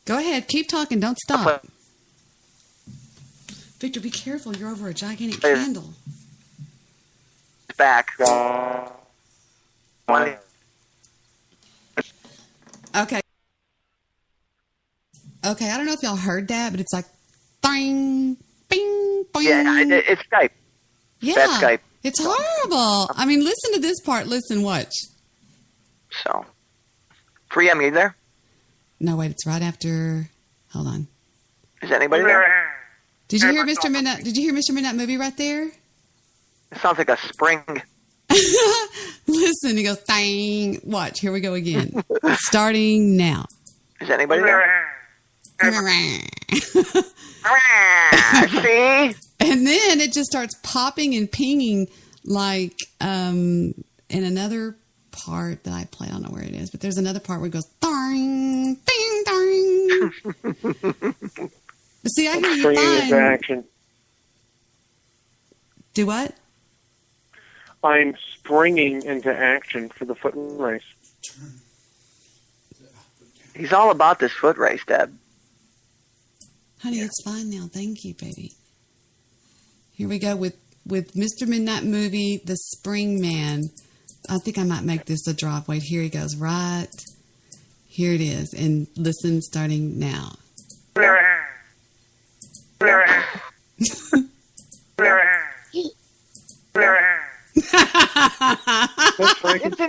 Go ahead. Keep talking. Don't stop. Victor, be careful. You're over a gigantic candle.
Back.
Okay. Okay, I don't know if y'all heard that, but it's like, bing, bing, bing.
Yeah, it's Skype.
Yeah,
that's Skype.
It's horrible. I mean, listen to this part. Listen, watch.
So, 3M, you there?
No, wait, it's right after. Hold on.
Is anybody there?
Did you hear Mr. Midnight? Did you hear Mr. Midnight movie right there?
It sounds like a spring.
Listen, he goes, dang. Watch, here we go again. Starting now.
Is anybody there? See?
And then it just starts popping and pinging like in another part that I play. I don't know where it is, but there's another part where it goes, ding, ding, ding. But see, I hear you fine.
Action.
Do what?
I'm springing into action for the foot race.
He's all about this foot race, Deb.
Honey, it's fine now. Thank you, baby. Here we go with Mr. Midnight Movie, The Spring Man. I think I might make this a drop. Wait, here he goes. Right. Here it is. And listen, starting now.
It's an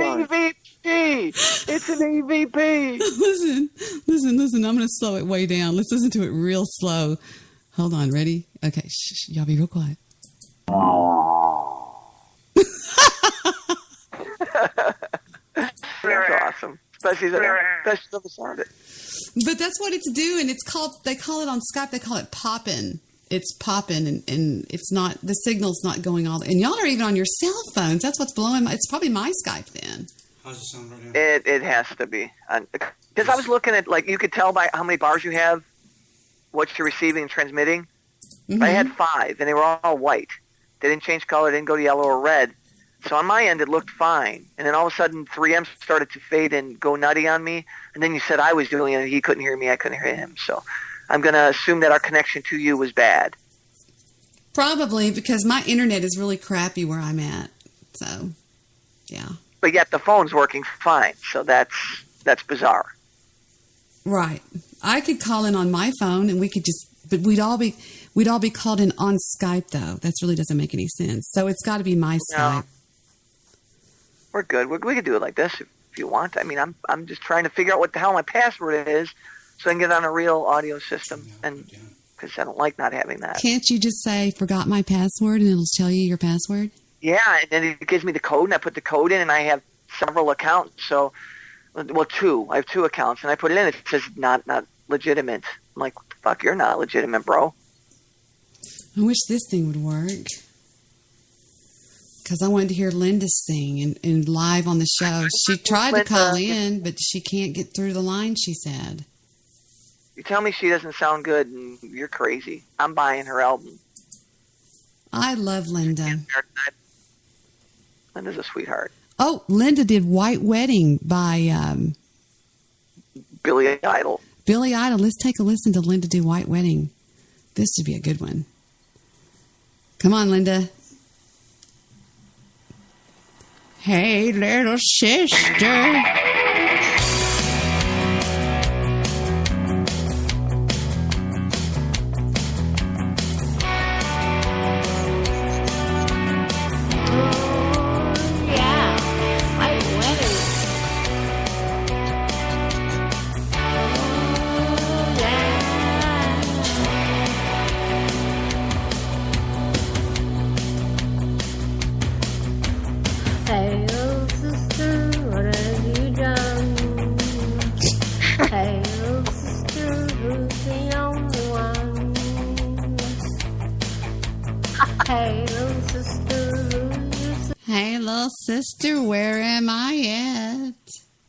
EVP. It's an EVP.
Listen. I'm going to slow it way down. Let's listen to it real slow. Hold on. Ready? Okay. Shh. Y'all be real quiet.
That's awesome. Especially the sound of it.
But that's what it's doing. They call it on Skype, they call it popping. it's popping and it's not, the signal's not going all, and y'all are even on your cell phones. That's what's blowing it's probably my Skype then.
How's it sound right now?
It has to be. Because I was looking at, like, you could tell by how many bars you have, what you're receiving and transmitting.
Mm-hmm.
I had 5, and they were all white. They didn't change color, didn't go to yellow or red. So on my end, it looked fine. And then all of a sudden, 3M started to fade and go nutty on me. And then you said I was doing it, he couldn't hear me, I couldn't hear him. So I'm going to assume that our connection to you was bad.
Probably, because my internet is really crappy where I'm at. So, yeah.
But yet the phone's working fine. So that's bizarre.
Right. I could call in on my phone, and we could just, but we'd all be called in on Skype, though. That really doesn't make any sense. So it's got to be my Skype.
We're good. We could do it like this if you want. I mean, I'm just trying to figure out what the hell my password is so I can get on a real audio system, and because I don't like not having that.
Can't you just say, forgot my password, and it'll tell you your password?
Yeah, and then it gives me the code, and I put the code in, and I have several accounts. So, well, 2. I have 2 accounts, and I put it in. It says not legitimate. I'm like, what the fuck? You're not legitimate, bro.
I wish this thing would work. Because I wanted to hear Linda sing and live on the show. She tried to call in, but she can't get through the line, she said.
You tell me she doesn't sound good, and you're crazy. I'm buying her album.
I love Linda.
Linda's a sweetheart.
Oh, Linda did White Wedding by
Billy Idol.
Billy Idol. Let's take a listen to Linda do White Wedding. This should be a good one. Come on, Linda. Hey, little sister.
Hey, oh sister, what have you done? Hey, oh sister, who's the only one? Hey, oh sister, who's the...
Hey, little sister, where am I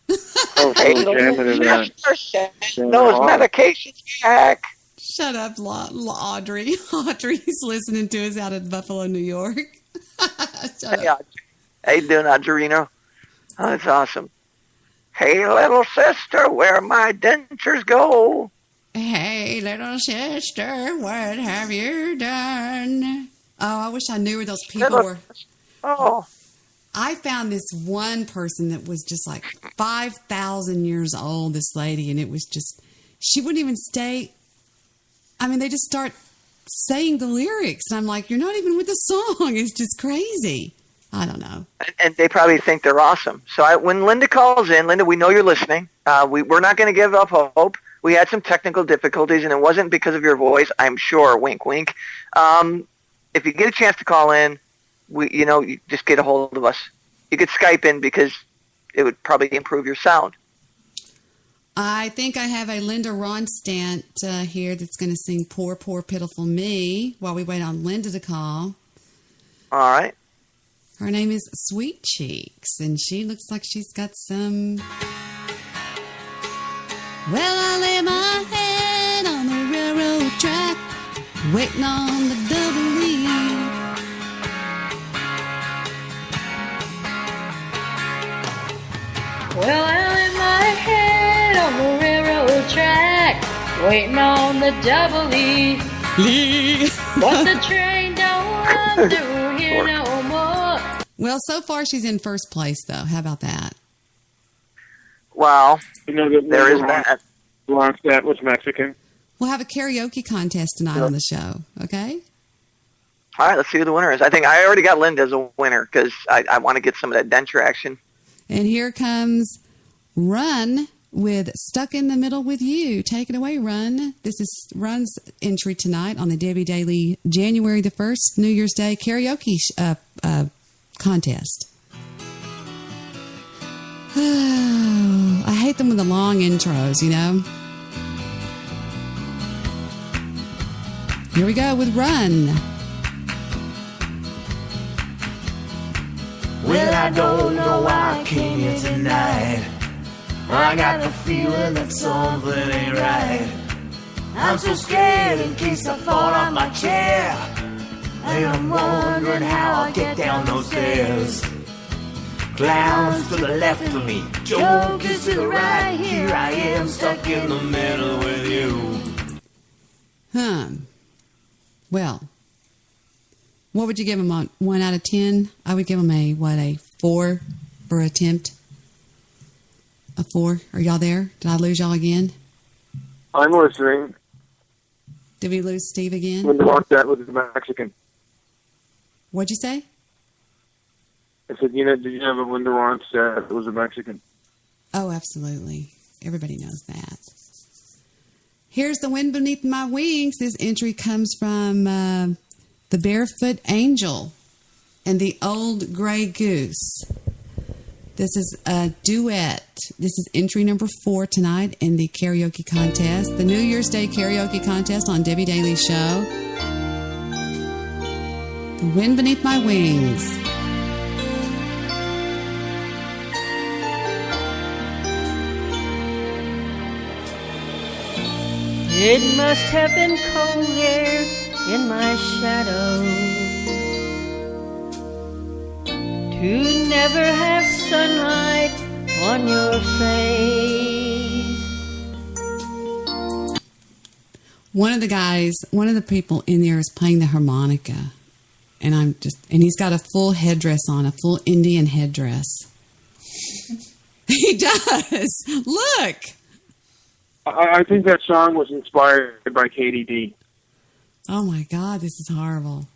at?
Oh, hey, little sister, those medications back.
Shut up, Audrey. Audrey's listening to us out of Buffalo, New York. Shut up.
How you doing, Audrino? Oh, that's awesome. Hey, little sister, where my dentures go?
Hey, little sister, what have you done? Oh, I wish I knew where those people were.
Oh.
I found this one person that was just like 5,000 years old, this lady, and it was just, she wouldn't even stay. I mean, they just start saying the lyrics, and I'm like, you're not even with the song. It's just crazy. I don't know.
And they probably think they're awesome. So when Linda calls in, Linda, we know you're listening. We're not going to give up hope. We had some technical difficulties, and it wasn't because of your voice, I'm sure. Wink, wink. If you get a chance to call in, you just get a hold of us. You could Skype in because it would probably improve your sound.
I think I have a Linda Ronstadt here that's going to sing Poor, Poor, Pitiful Me while we wait on Linda to call.
All right.
Her name is Sweet Cheeks, and she looks like she's got some... Well, I lay my head on the railroad track, waiting on the double E.
Well, I lay my head on the railroad track, waiting on the double E. But the train don't run through here no more.
Well, so far she's in first place, though. How about that?
Well,
there is that. Ronstadt was Mexican.
We'll have a karaoke contest tonight on the show, okay?
All right, let's see who the winner is. I think I already got Linda as a winner because I want to get some of that denture action.
And here comes Run with Stuck in the Middle with You. Take it away, Run. This is Run's entry tonight on the Debbie Daily January the 1st, New Year's Day karaoke contest. I hate them with the long intros, you know? Here we go with Run.
Well, I don't know why I came here tonight. I got the feeling that something ain't right. I'm so scared in case I fall off my chair. And I'm wondering how I'll get down those stairs. Clowns to the left of me, jokers to the right. Here I am stuck in the middle with you.
Well, what would you give them on 1 out of 10? I would give them a 4 for attempt. A 4. Are y'all there? Did I lose y'all again?
I'm listening.
Did we lose Steve again?
When the rock that was Mexican.
What'd you say?
I said, did you have a Linda Ronstadt that was a Mexican?
Oh, absolutely. Everybody knows that. Here's The Wind Beneath My Wings. This entry comes from The Barefoot Angel and The Old Gray Goose. This is a duet. This is entry number 4 tonight in the karaoke contest, the New Year's Day karaoke contest on Debbie Daly's show. The Wind Beneath My Wings.
It must have been cold there in my shadow to never have sunlight on your face.
One of the people in there is playing the harmonica. And he's got a full headdress on, a full Indian headdress. He does. Look.
I think that song was inspired by Katie D.
Oh my God, this is horrible.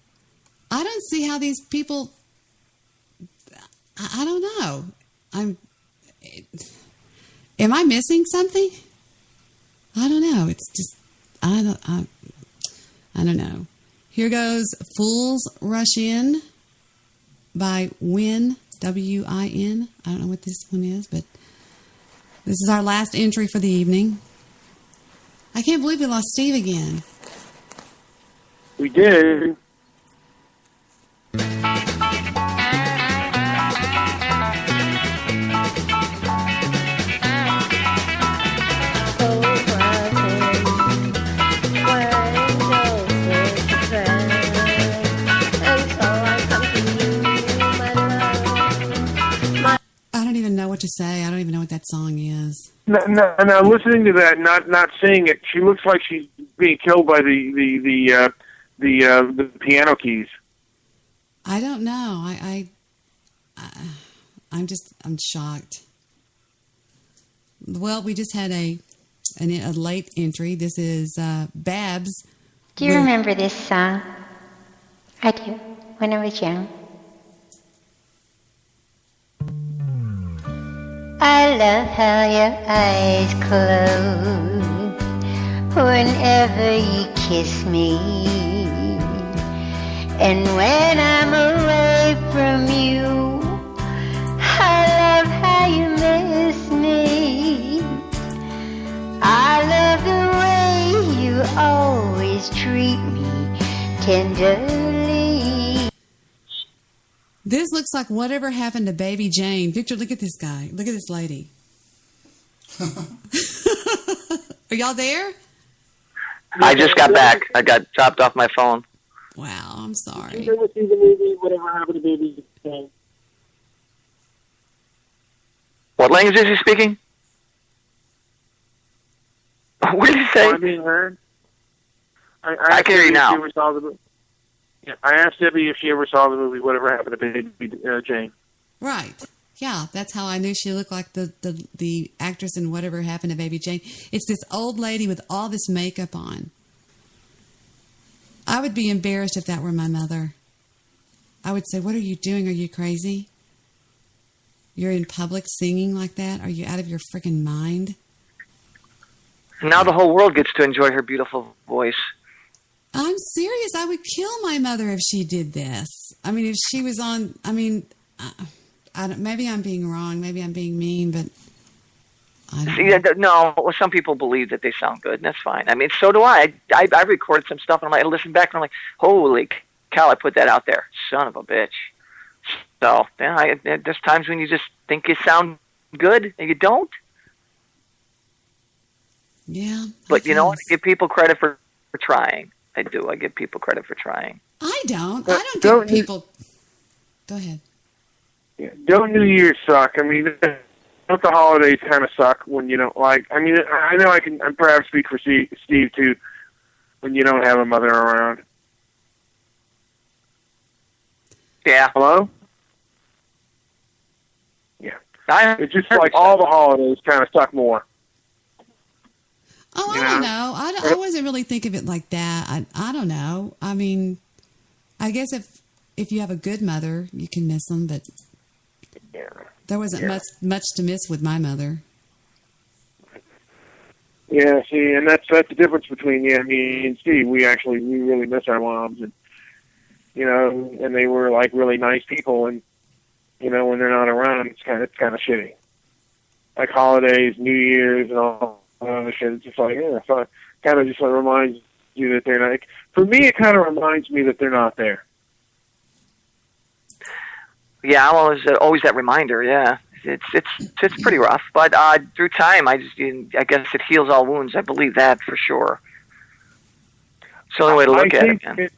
I don't see how these people. I don't know. Am I missing something? I don't know. It's just I don't know. Here goes "Fools Rush In" by Win, W-I-N. I don't know what this one is, but this is our last entry for the evening. I can't believe we lost Steve again.
We did.
I don't even know what to say. I don't even know what that song is.
Now, listening to that, not seeing it, she looks like she's being killed by the piano keys.
I don't know. I'm shocked. Well, we just had a late entry. This is Babs.
Do you remember this song? I do. When I was young. I love how your eyes close whenever you kiss me. And when I'm away from you, I love how you miss me. I love the way you always treat me tenderly.
This looks like whatever happened to Baby Jane. Victor, look at this guy. Look at this lady. Are y'all there?
I just got back. I got dropped off my phone.
Wow, I'm sorry.
Did you ever see the movie Whatever Happened to Baby Jane?
What language is he speaking? What did he say?
Am I being heard?
I can hear you now.
I asked Debbie if she ever saw the movie Whatever Happened to Baby Jane.
Right. Yeah, that's how I knew she looked like the actress in Whatever Happened to Baby Jane. It's this old lady with all this makeup on. I would be embarrassed if that were my mother. I would say, "What are you doing? Are you crazy? You're in public singing like that? Are you out of your freaking mind?"
Now the whole world gets to enjoy her beautiful voice.
I'm serious. I would kill my mother if she did this. I mean, if she was on, I mean, maybe I'm being wrong. Maybe I'm being mean, but
No, well, some people believe that they sound good, and that's fine. I mean, so do I. I recorded some stuff, and I listen back, and I'm like, holy cow, I put that out there. Son of a bitch. So, yeah, there's times when you just think you sound good, and you don't.
Yeah.
But you know what? I give people credit for trying. I do. I give people credit for trying.
I don't think people... Go ahead.
Yeah, don't New Year's suck. I mean, don't the holidays kind of suck when you don't like... I mean, I know I can perhaps speak for Steve, too, when you don't have a mother around.
Yeah.
Hello? Yeah. It's just like all the holidays kind of suck more.
Oh, I don't know. I wasn't really thinking of it like that. I don't know. I mean, I guess if you have a good mother, you can miss them, but there wasn't much to miss with my mother.
Yeah, see, and that's the difference between me and Steve. We really miss our moms, and and they were like really nice people, and when they're not around, it's kind of shitty. Like holidays, New Year's, and all other shit. It's just like, so it kind of just reminds you that they're not. For me, it kind of reminds me that they're not there.
Yeah, well, always that reminder. Yeah, it's pretty rough, but through time, I guess it heals all wounds. I believe that for sure. It's the only way to look at it. Man.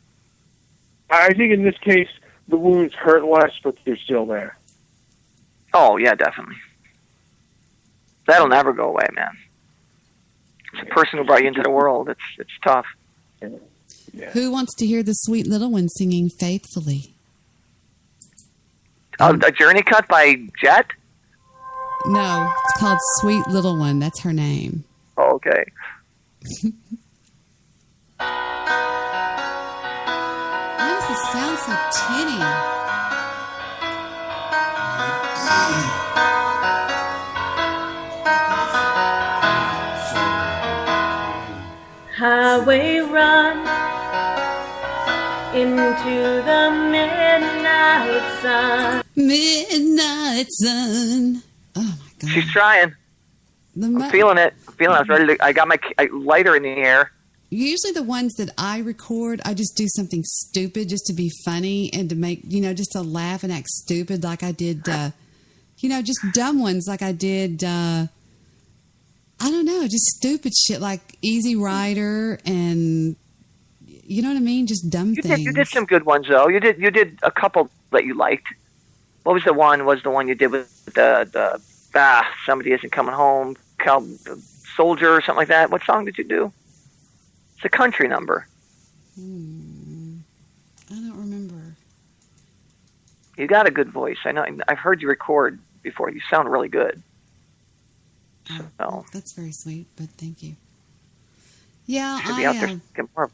I think in this case, the wounds hurt less, but they're still there.
Oh yeah, definitely. That'll never go away, man. It's a person who brought you into the world. It's tough.
Yeah.
Who wants to hear the sweet little one singing faithfully?
A Journey cut by Jet?
No, it's called Sweet Little One. That's her name.
Oh, okay.
Why does it sound so tinny?
Highway run into the midnight sun.
Midnight sun. Oh my God.
She's trying. I'm feeling it. I was ready to. I got my lighter in the air.
Usually the ones that I record, I just do something stupid just to be funny and to make, just to laugh and act stupid like I did, just dumb ones like I did, I don't know, just stupid shit like Easy Rider and, you know what I mean? Just dumb things.
You did some good ones, though. You did a couple that you liked. What was the one you did with the Somebody Isn't Coming Home, Soldier or something like that? What song did you do? It's a country number.
I don't remember.
You got a good voice. I know. I've heard you record before. You sound really good.
Oh, that's very sweet, but thank you. Yeah,
should be out there get more.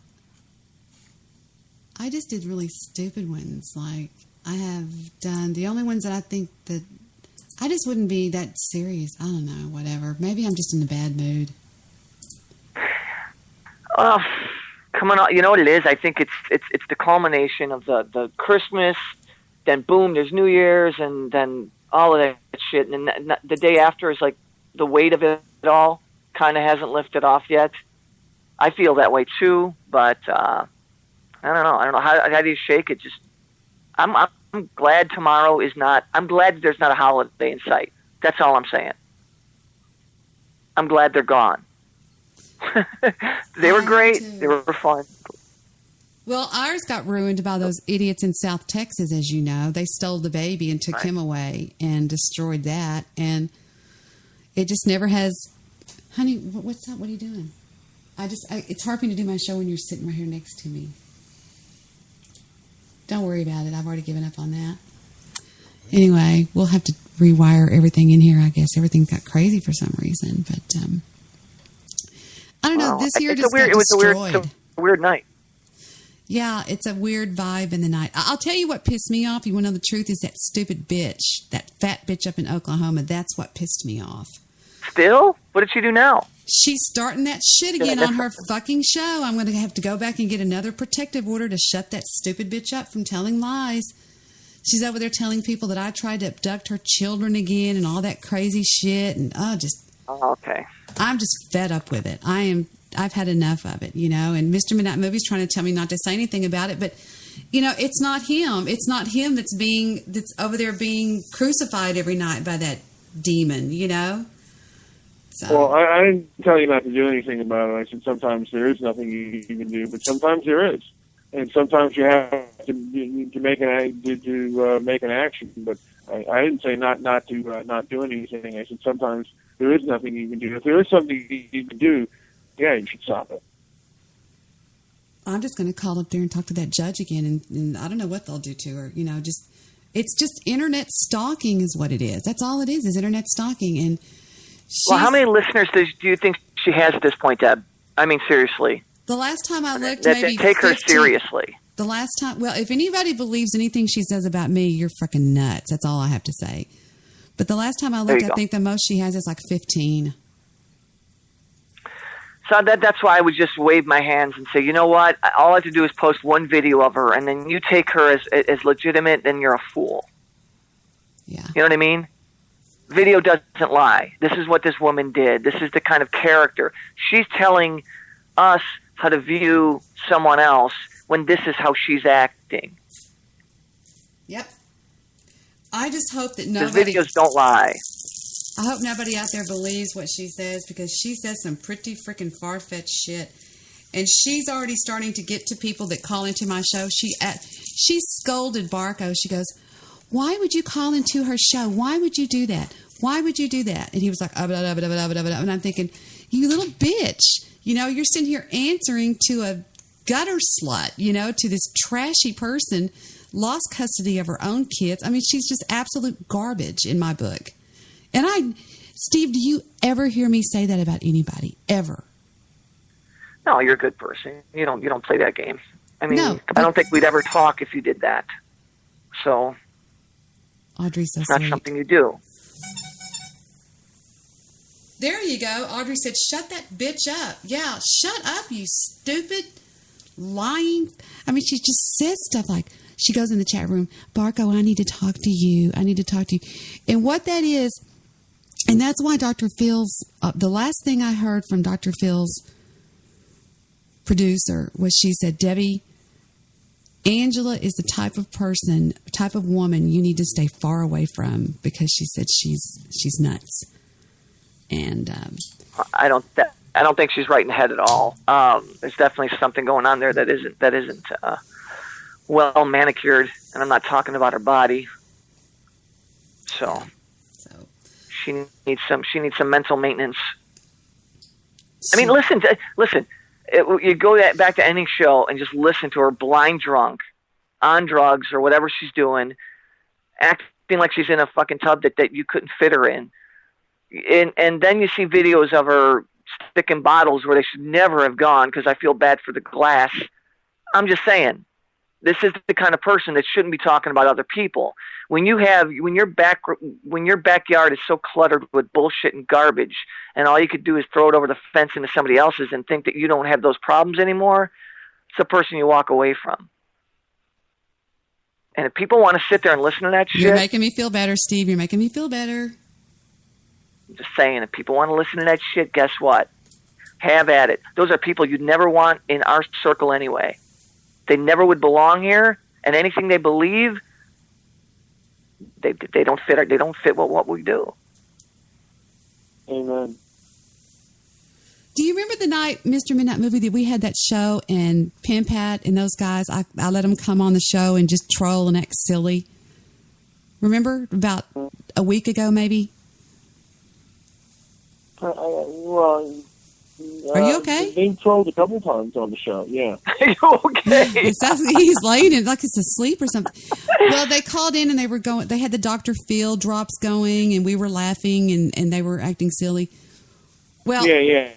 I just did really stupid ones. Like I have done the only ones that I think that I just wouldn't be that serious. I don't know, whatever. Maybe I'm just in a bad mood.
Coming on, you know what it is? I think it's the culmination of the Christmas, then boom, there's New Year's, and then all of that shit, and then the day after is like the weight of it all kind of hasn't lifted off yet. I feel that way too, but I don't know. How do you shake it? Just I'm glad tomorrow is not. I'm glad there's not a holiday in sight. That's all I'm saying. I'm glad they're gone. They were great. They were fun.
Well, ours got ruined by those idiots in South Texas, as you know. They stole the baby and took him away and destroyed that. And it just never has... Honey, what's up? What are you doing? It's hard for me to do my show when you're sitting right here next to me. Don't worry about it. I've already given up on that. Anyway, we'll have to rewire everything in here, I guess. Everything got crazy for some reason. But I don't know. This year just got destroyed.
It's a weird night.
Yeah, it's a weird vibe in the night. I'll tell you what pissed me off. You want to know the truth? Is that stupid bitch, that fat bitch up in Oklahoma. That's what pissed me off.
Still? What did she do now?
She's starting that shit again on her fucking show. I'm going to have to go back and get another protective order to shut that stupid bitch up from telling lies. She's over there telling people that I tried to abduct her children again and all that crazy shit. And just
Oh, okay.
I'm just fed up with it. I've had enough of it, and Mr. Midnight Movie's trying to tell me not to say anything about it, but it's not him. It's not him that's over there being crucified every night by that demon, So.
Well, I didn't tell you not to do anything about it. I said sometimes there is nothing you can do, but sometimes there is, and sometimes you have to make an action. But I didn't say not do anything. I said sometimes there is nothing you can do. If there is something you can do, yeah, you should stop it.
I'm just going to call up there and talk to that judge again, and I don't know what they'll do to her. It's just internet stalking is what it is. That's all it is internet stalking. And
well, how many listeners do you think she has at this point, Deb? I mean, seriously.
The last time I looked,
maybe take 15. Her seriously.
The last time, well, if anybody believes anything she says about me, you're freaking nuts. That's all I have to say. But the last time I looked, I think the most she has is like 15.
So that's why I would just wave my hands and say, you know what? All I have to do is post one video of her, and then you take her as legitimate, then you're a fool.
Yeah.
You know what I mean? Video doesn't lie. This is what this woman did. This is the kind of character. She's telling us how to view someone else when this is how she's acting.
Yep. I just hope that nobody...
These videos don't lie.
I hope nobody out there believes what she says, because she says some pretty freaking far-fetched shit. And she's already starting to get to people that call into my show. She scolded Barco. She goes, why would you call into her show? Why would you do that? Why would you do that? And he was like, and I'm thinking, you little bitch. You're sitting here answering to a gutter slut, to this trashy person, lost custody of her own kids. I mean, she's just absolute garbage in my book. And Steve, do you ever hear me say that about anybody? Ever?
No, you're a good person. You don't play that game. I mean, no, I don't think we'd ever talk if you did that. So,
Audrey's so
it's not
sweet.
something you do.
There you go. Audrey said, shut that bitch up. Yeah, shut up, you stupid, lying. I mean, she just says stuff like, she goes in the chat room, Barco, I need to talk to you. I need to talk to you. And what that is, and that's why Dr. Phil's, the last thing I heard from Dr. Phil's producer was she said, Debbie, Angela is the type of woman you need to stay far away from, because she said she's nuts. And
I don't think she's right in the head at all. There's definitely something going on there that isn't well manicured, and I'm not talking about her body. So she needs some mental maintenance. I mean, listen. You go back to any show and just listen to her blind drunk, on drugs or whatever she's doing, acting like she's in a fucking tub that you couldn't fit her in. And then you see videos of her sticking bottles where they should never have gone, because I feel bad for the glass. I'm just saying, this is the kind of person that shouldn't be talking about other people. When your backyard is so cluttered with bullshit and garbage, and all you could do is throw it over the fence into somebody else's and think that you don't have those problems anymore, it's a person you walk away from. And if people want to sit there and listen to that shit...
You're making me feel better, Steve. You're making me feel better.
I'm just saying, if people want to listen to that shit, guess what? Have at it. Those are people you'd never want in our circle anyway. They never would belong here, and anything they believe, they don't fit. They don't fit what we do.
Amen.
Do you remember the night, Mr. Midnight Movie, that we had that show and Pim Pat and those guys? I let them come on the show and just troll and act silly. Remember, about a week ago, maybe. Are you okay?
They trolled a couple times on the show, yeah.
Are you okay?
He's laying in like he's asleep or something. Well, they called in and they had the Dr. Phil drops going, and we were laughing and they were acting silly. Well,
Yeah.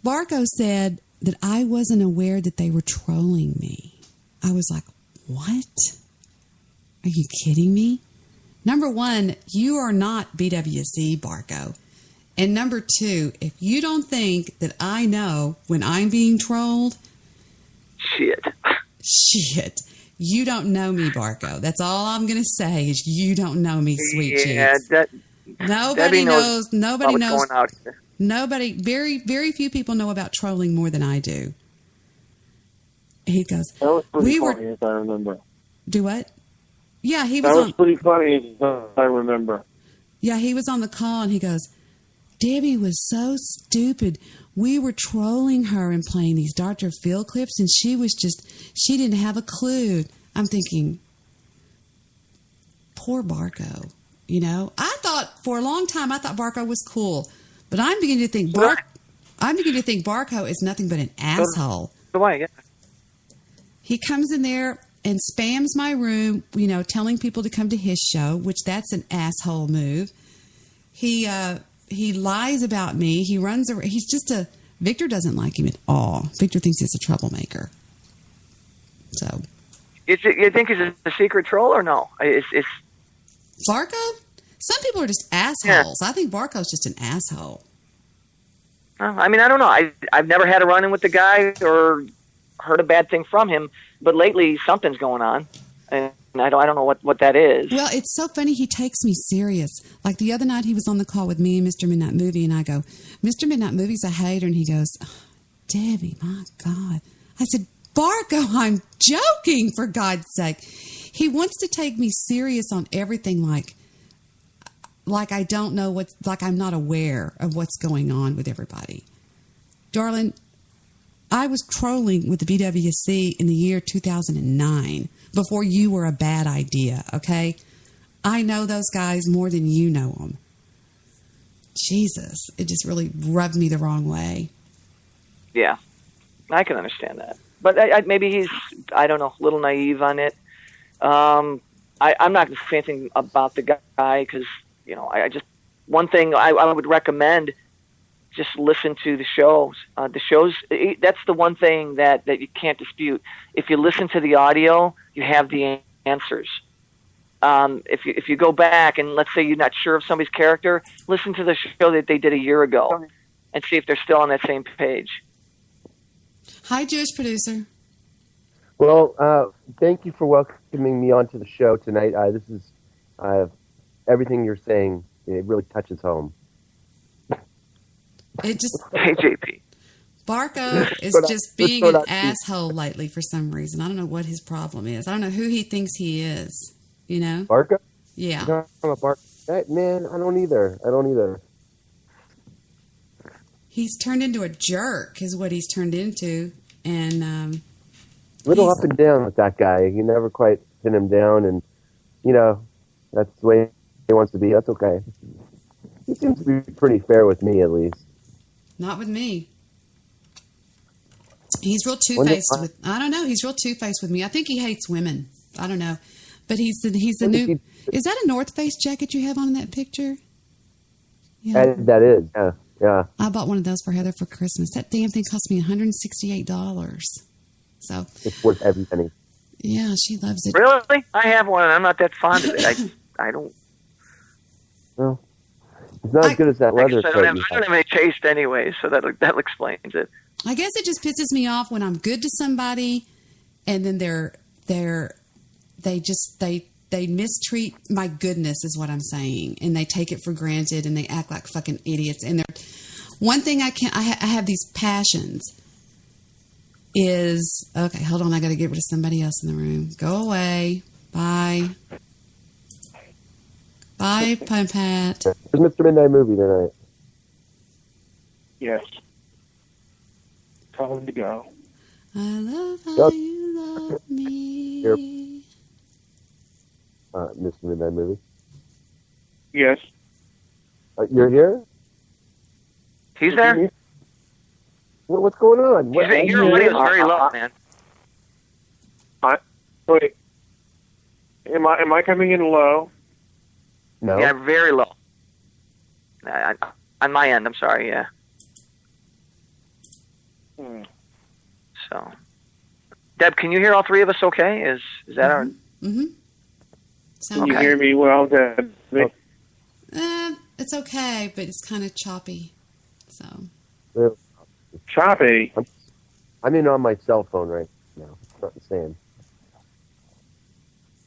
Barco said that I wasn't aware that they were trolling me. I was like, what? Are you kidding me? Number one, you are not BWC, Barco. And number two, if you don't think that I know when I'm being trolled,
shit,
You don't know me, Barco. That's all I'm going to say is you don't know me, sweet cheeks. Nobody knows. Nobody knows.
Going out here.
Nobody. Very, very few people know about trolling more than I do. He goes.
That was pretty
We
funny,
were.
as I remember.
Do what? Yeah, he was
That was
on.
pretty funny, as I remember.
Yeah, he was on the call, and he goes, Debbie was so stupid. We were trolling her and playing these Dr. Phil clips, and she didn't have a clue. I'm thinking, poor Barco. You know, I thought for a long time, Barco was cool, but I'm beginning to think Barco is nothing but an asshole.
Yeah.
He comes in there and spams my room, you know, telling people to come to his show, which that's an asshole move. He lies about me. He runs around. He's just Victor doesn't like him at all. Victor thinks he's a troublemaker. So.
You think he's a secret troll or no? It's
Barco? Some people are just assholes. Yeah. I think Barco's just an asshole.
I mean, I don't know. I've never had a run-in with the guy or heard a bad thing from him, but lately something's going on, and I don't know what that is.
Well, it's so funny. He takes me serious. Like the other night, he was on the call with me and Mr. Midnight Movie, and I go, Mr. Midnight Movie's a hater, and he goes, oh, Debbie, my God. I said, Barco, I'm joking, for God's sake. He wants to take me serious on everything, like I don't know like I'm not aware of what's going on with everybody. Darling, I was trolling with the BWC in the year 2009 before you were a bad idea, okay? I know those guys more than you know them. Jesus, it just really rubbed me the wrong way.
Yeah, I can understand that. But maybe he's, I don't know, a little naive on it. I'm not going to say anything about the guy because, you know, one thing I would recommend, just listen to the shows. The shows, that's the one thing that you can't dispute. If you listen to the audio, you have the answers. If you go back and let's say you're not sure of somebody's character, listen to the show that they did a year ago and see if they're still on that same page.
Hi, Jewish producer.
Well, thank you for welcoming me onto the show tonight. This is everything you're saying. It really touches home.
It just
hey, JP.
Barco is just being an asshole lately for some reason. I don't know what his problem is. I don't know who he thinks he is. You know,
Barco.
Yeah.
No, I'm a Barco. Man, I don't either.
He's turned into a jerk, is what he's turned into, and
little up and down with that guy. You never quite pin him down, and you know that's the way he wants to be. That's okay. He seems to be pretty fair with me, at least. Not
with me. He's real two-faced with. I don't know. He's real two-faced with me. I think he hates women. I don't know, but he's the new. Is that a North Face jacket you have on in that picture?
Yeah, that is. Yeah.
I bought one of those for Heather for Christmas. That damn thing cost me $168. So
it's worth every penny.
Yeah, she loves it.
Really? I have one, and I'm not that fond of it. I don't.
Well, it's not as good as that leather coat.
I don't have any taste anyway, so that explains it.
I guess it just pisses me off when I'm good to somebody, and then they mistreat my goodness, is what I'm saying, and they take it for granted, and they act like fucking idiots. And one thing I have these passions is okay. Hold on, I got to get rid of somebody else in the room. Go away. Bye. Bye, Pat.
Where's Mr. Midnight Movie tonight?
Yes. Tell him to go.
I love how you love me.
Mr. Midnight Movie?
Yes.
You're here?
He's there?
What's going on?
Your audio is very low, man.
Wait. Am I coming in low?
No.
Yeah, very low. On my end, I'm sorry, yeah. So, Deb, can you hear all three of us okay? Is that our...
Mm-hmm.
Can you hear me well, Deb?
It's okay, but it's kind of choppy. So.
Choppy?
I'm in on my cell phone right now. It's not the same.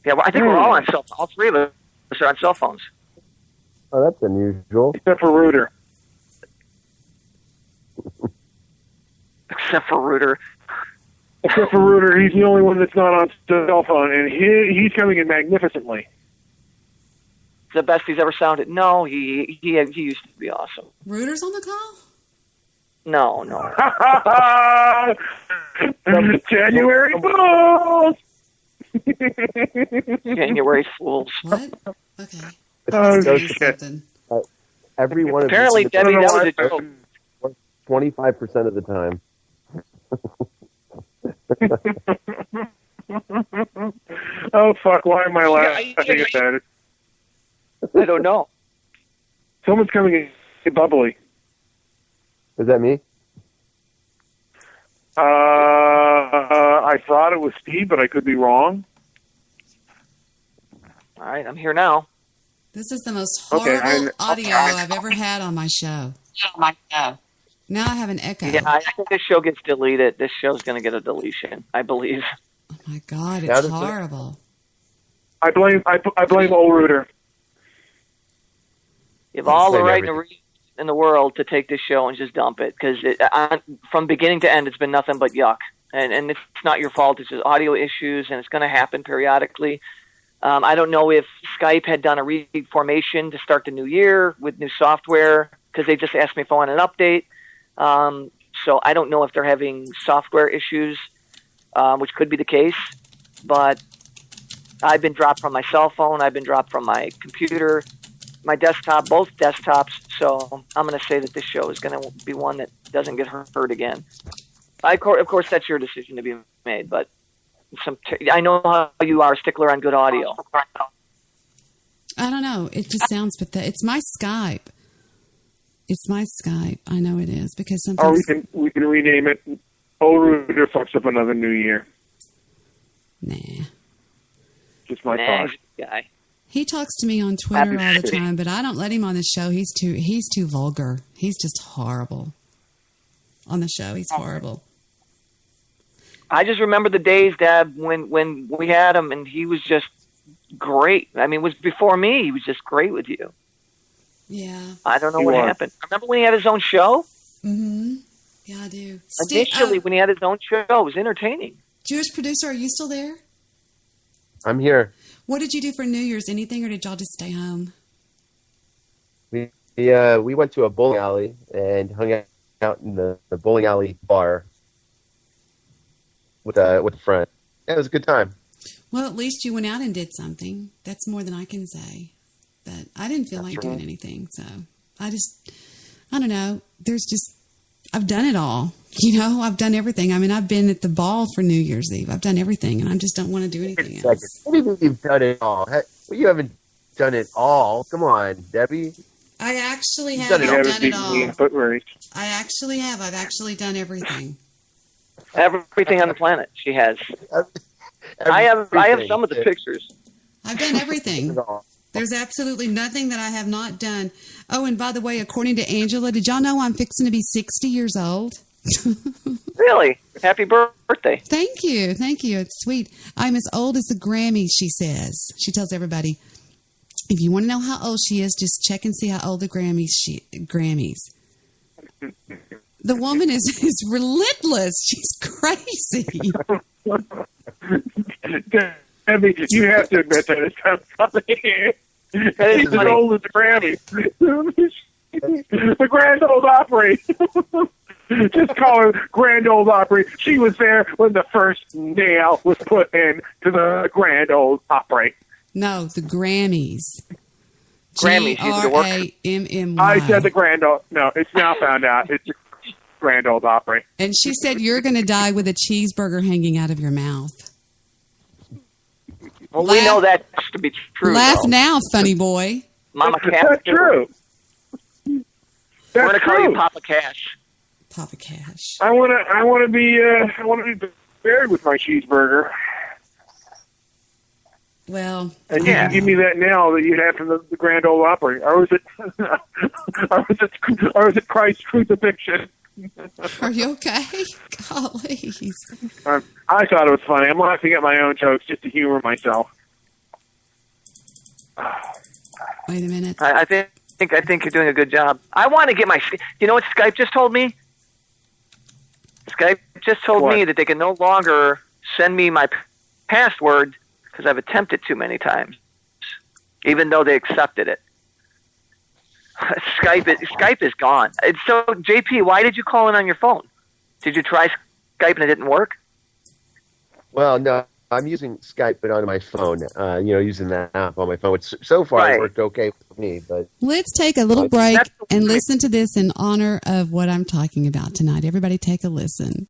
Yeah, well, I think we're all on cell phones. All three of us are on cell phones.
Oh, that's unusual.
Except for Reuter.
Except for Reuter.
Except for Reuter, he's the only one that's not on cell phone, and he's coming in magnificently.
The best he's ever sounded. No, he used to be awesome.
Reuter's on the call?
No.
January Fools!
January Fools.
What? Okay.
Oh,
shit. Every one of
Apparently,
these-
Debbie, that was a joke.
25% of the time.
Oh, fuck, why am I laughing at that?
I don't know.
Someone's coming in bubbly.
Is that me?
I thought it was Steve, but I could be wrong.
All right, I'm here now.
This is the most horrible audio I've ever had on my show. Now I have an echo.
Yeah, I think this show gets deleted. This show's going to get a deletion, I believe.
Oh my God, it's horrible.
I blame old Reuter.
You have all the right in the world to take this show and just dump it, because from beginning to end, it's been nothing but yuck. And it's not your fault. It's just audio issues, and it's going to happen periodically. I don't know if Skype had done a reformation to start the new year with new software, because they just asked me if I want an update. So I don't know if they're having software issues, which could be the case. But I've been dropped from my cell phone. I've been dropped from my computer, my desktop, both desktops. So I'm going to say that this show is going to be one that doesn't get heard again. Of course, that's your decision to be made, but I know how you are a stickler on good audio.
I don't know. It just sounds pathetic. It's my Skype. It's my Skype. I know it is, because sometimes...
Or we can rename it. Old Reuter fucks up another new year.
Nah.
Just my thought.
Guy.
He talks to me on Twitter all the time, but I don't let him on the show. He's too vulgar. He's just horrible. On the show, he's horrible.
I just remember the days, Deb, when we had him, and he was just great. I mean, it was before me. He was just great with you.
Yeah.
I don't know what happened. Remember when he had his own show?
Mm-hmm. Yeah, I do.
Initially, when he had his own show, it was entertaining.
Jewish producer, are you still there?
I'm here.
What did you do for New Year's? Anything, or did y'all just stay home?
We went to a bowling alley and hung out in the bowling alley bar with a friend. Yeah, it was a good time.
Well, at least you went out and did something. That's more than I can say. But I didn't feel like doing anything, so I don't know. I've done it all. You know, I've done everything. I mean, I've been at the ball for New Year's Eve. I've done everything, and I just don't want to do anything else.
What do you mean you've done it all? Well, you haven't done it all. Come on, Debbie.
I actually have done it all. I actually have. I've actually done everything.
Everything on the planet she has. I have some of the pictures.
I've done everything. There's absolutely nothing that I have not done. Oh, and by the way, according to Angela, did y'all know I'm fixing to be 60 years old?
Really? Happy birthday.
Thank you. Thank you. It's sweet. I'm as old as the Grammys, she says. She tells everybody, if you want to know how old she is, just check and see how old the Grammys. The woman is relentless. She's crazy.
Debbie, you have to admit that it's kind of funny. She's as old as the Grammy. The Grand Ole Opry. Just call her Grand Ole Opry. She was there when the first nail was put in to the Grand Ole Opry.
No, the Grammys.
Grammys.
Grammys.
I said the Grand Ole. No, it's now found out. It's the Grand Ole Opry.
And she said you're going to die with a cheeseburger hanging out of your mouth.
Well, we know that to be true.
Laugh now, funny boy.
Mama Cash.
That's true.
We're going to call you Papa Cash.
Papa Cash.
I want to be buried with my cheeseburger.
Well,
and you can give me that nail that you had from the Grand Ole Opry, or was it Christ's crucifixion?
Are you okay? Golly.
I thought it was funny. I'm laughing at my own jokes just to humor myself.
Wait a minute.
I think you're doing a good job. I want to get my. You know what Skype just told me? Skype just told me that they can no longer send me my password because I've attempted too many times, even though they accepted it. Skype is gone. So, JP, why did you call in on your phone? Did you try Skype and it didn't work?
Well, no, I'm using Skype, but on my phone. Using that app on my phone. Which so far it worked okay for me, but
let's take a little break and listen to this in honor of what I'm talking about tonight. Everybody, take a listen.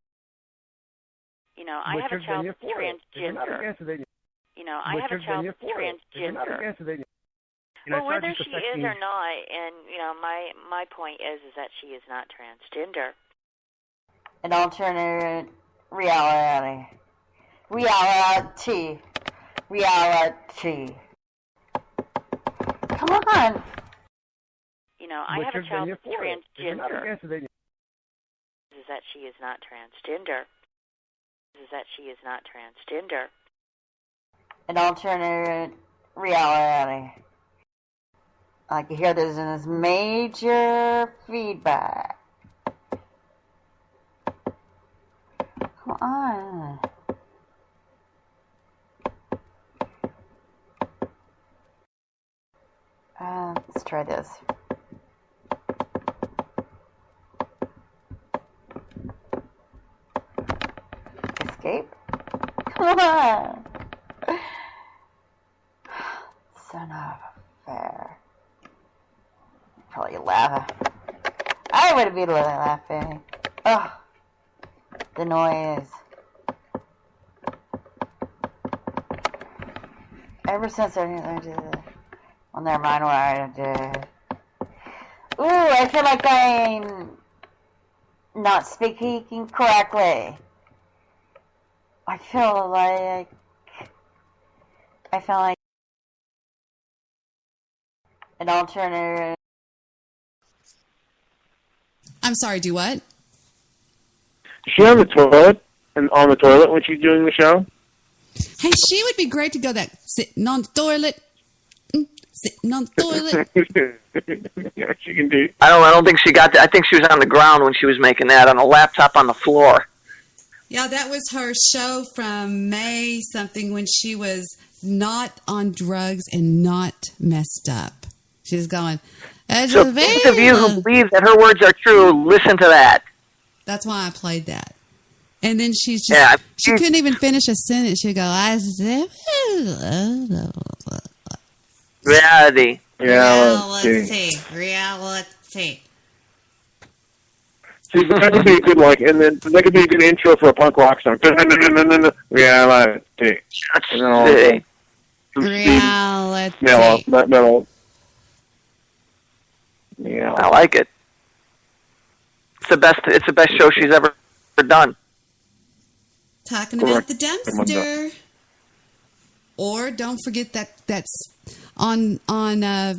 You know, I have a child that's transgender. You know, I have a child that's transgender. Well, whether she is or not, and my point is that she is not transgender.
An alternate reality. Reality. Come on.
You know, I have a child that's transgender. Is that she is not transgender. Is that she is not transgender.
An alternate reality. I can hear there's this major feedback. Come on. Let's try this. Escape? Come on. Son of a fair. Probably laughing. I would be laughing. Oh, the noise. Ever since I did it. Well, never mind what I did. Ooh, I feel like I'm not speaking correctly. I feel like an alternative.
I'm sorry, do what?
Is she on the toilet? And on the toilet when she's doing the show?
Hey, she would be great to go that sitting on the toilet. Sitting on the toilet.
Yeah, she can do.
I don't think she got that. I think she was on the ground when she was making that, on a laptop on the floor.
Yeah, that was her show from May something when she was not on drugs and not messed up. She was going,
so those of you who believe that her words are true, listen to that.
That's why I played that. And then she's just, she couldn't even finish a sentence. She'd go,
Reality.
See, that could be a good and then that could be a good intro for a punk rock song. Reality. Metal. Yeah,
I like it. It's the best show she's ever done.
Talking about the dumpster. Or don't forget that's on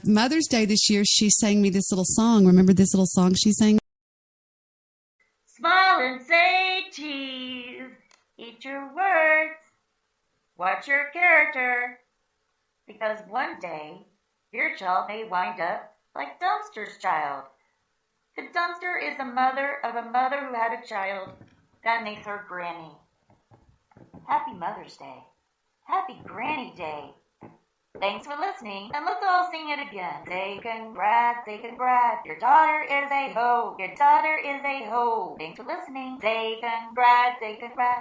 Mother's Day this year. She sang me this little song. Remember this little song she sang?
Smile and say cheese. Eat your words. Watch your character. Because one day, your child may wind up like Dumpster's child. The dumpster is the mother of a mother who had a child. That makes her Granny. Happy Mother's Day. Happy Granny Day. Thanks for listening, and let's all sing it again. Say congrats, your daughter is a hoe, your daughter is a hoe. Thanks for listening. Say congrats,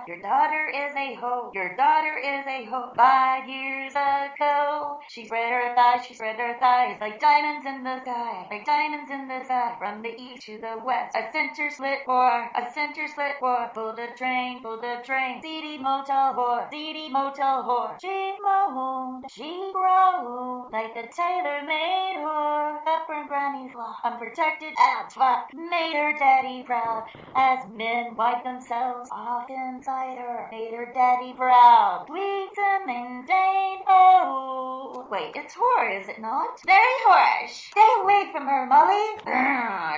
your daughter is a hoe, your daughter is a hoe. 5 years ago, she spread her thighs like diamonds in the sky, from the east to the west. I sent her slit whore, pulled a train, seedy motel whore, she moaned, she groaned, like a tailor-made whore. Up her granny's law, unprotected as fuck, made her daddy proud, as men wipe themselves off inside her, made her daddy proud. Sweet and mundane, oh, wait, it's horror, is it not? Very horror. Stay away from her, Molly.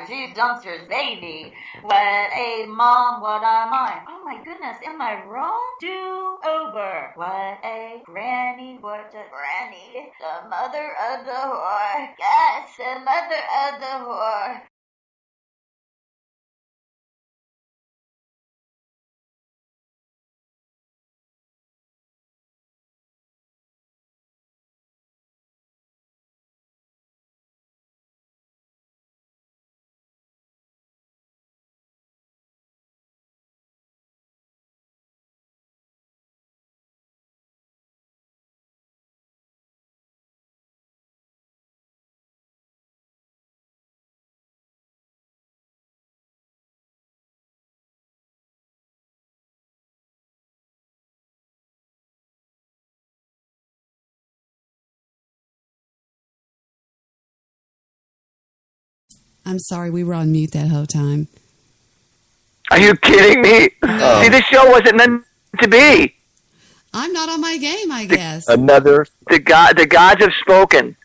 She's Dumpster's baby. What a mom, what am I? Oh my goodness, am I wrong? Do-over. What a granny, what a granny. The mother of the whore. Yes, the mother of the whore.
I'm sorry, we were on mute that whole time.
Are you kidding me?
No.
See, this show wasn't meant to be.
I'm not on my game, I guess.
The gods have spoken.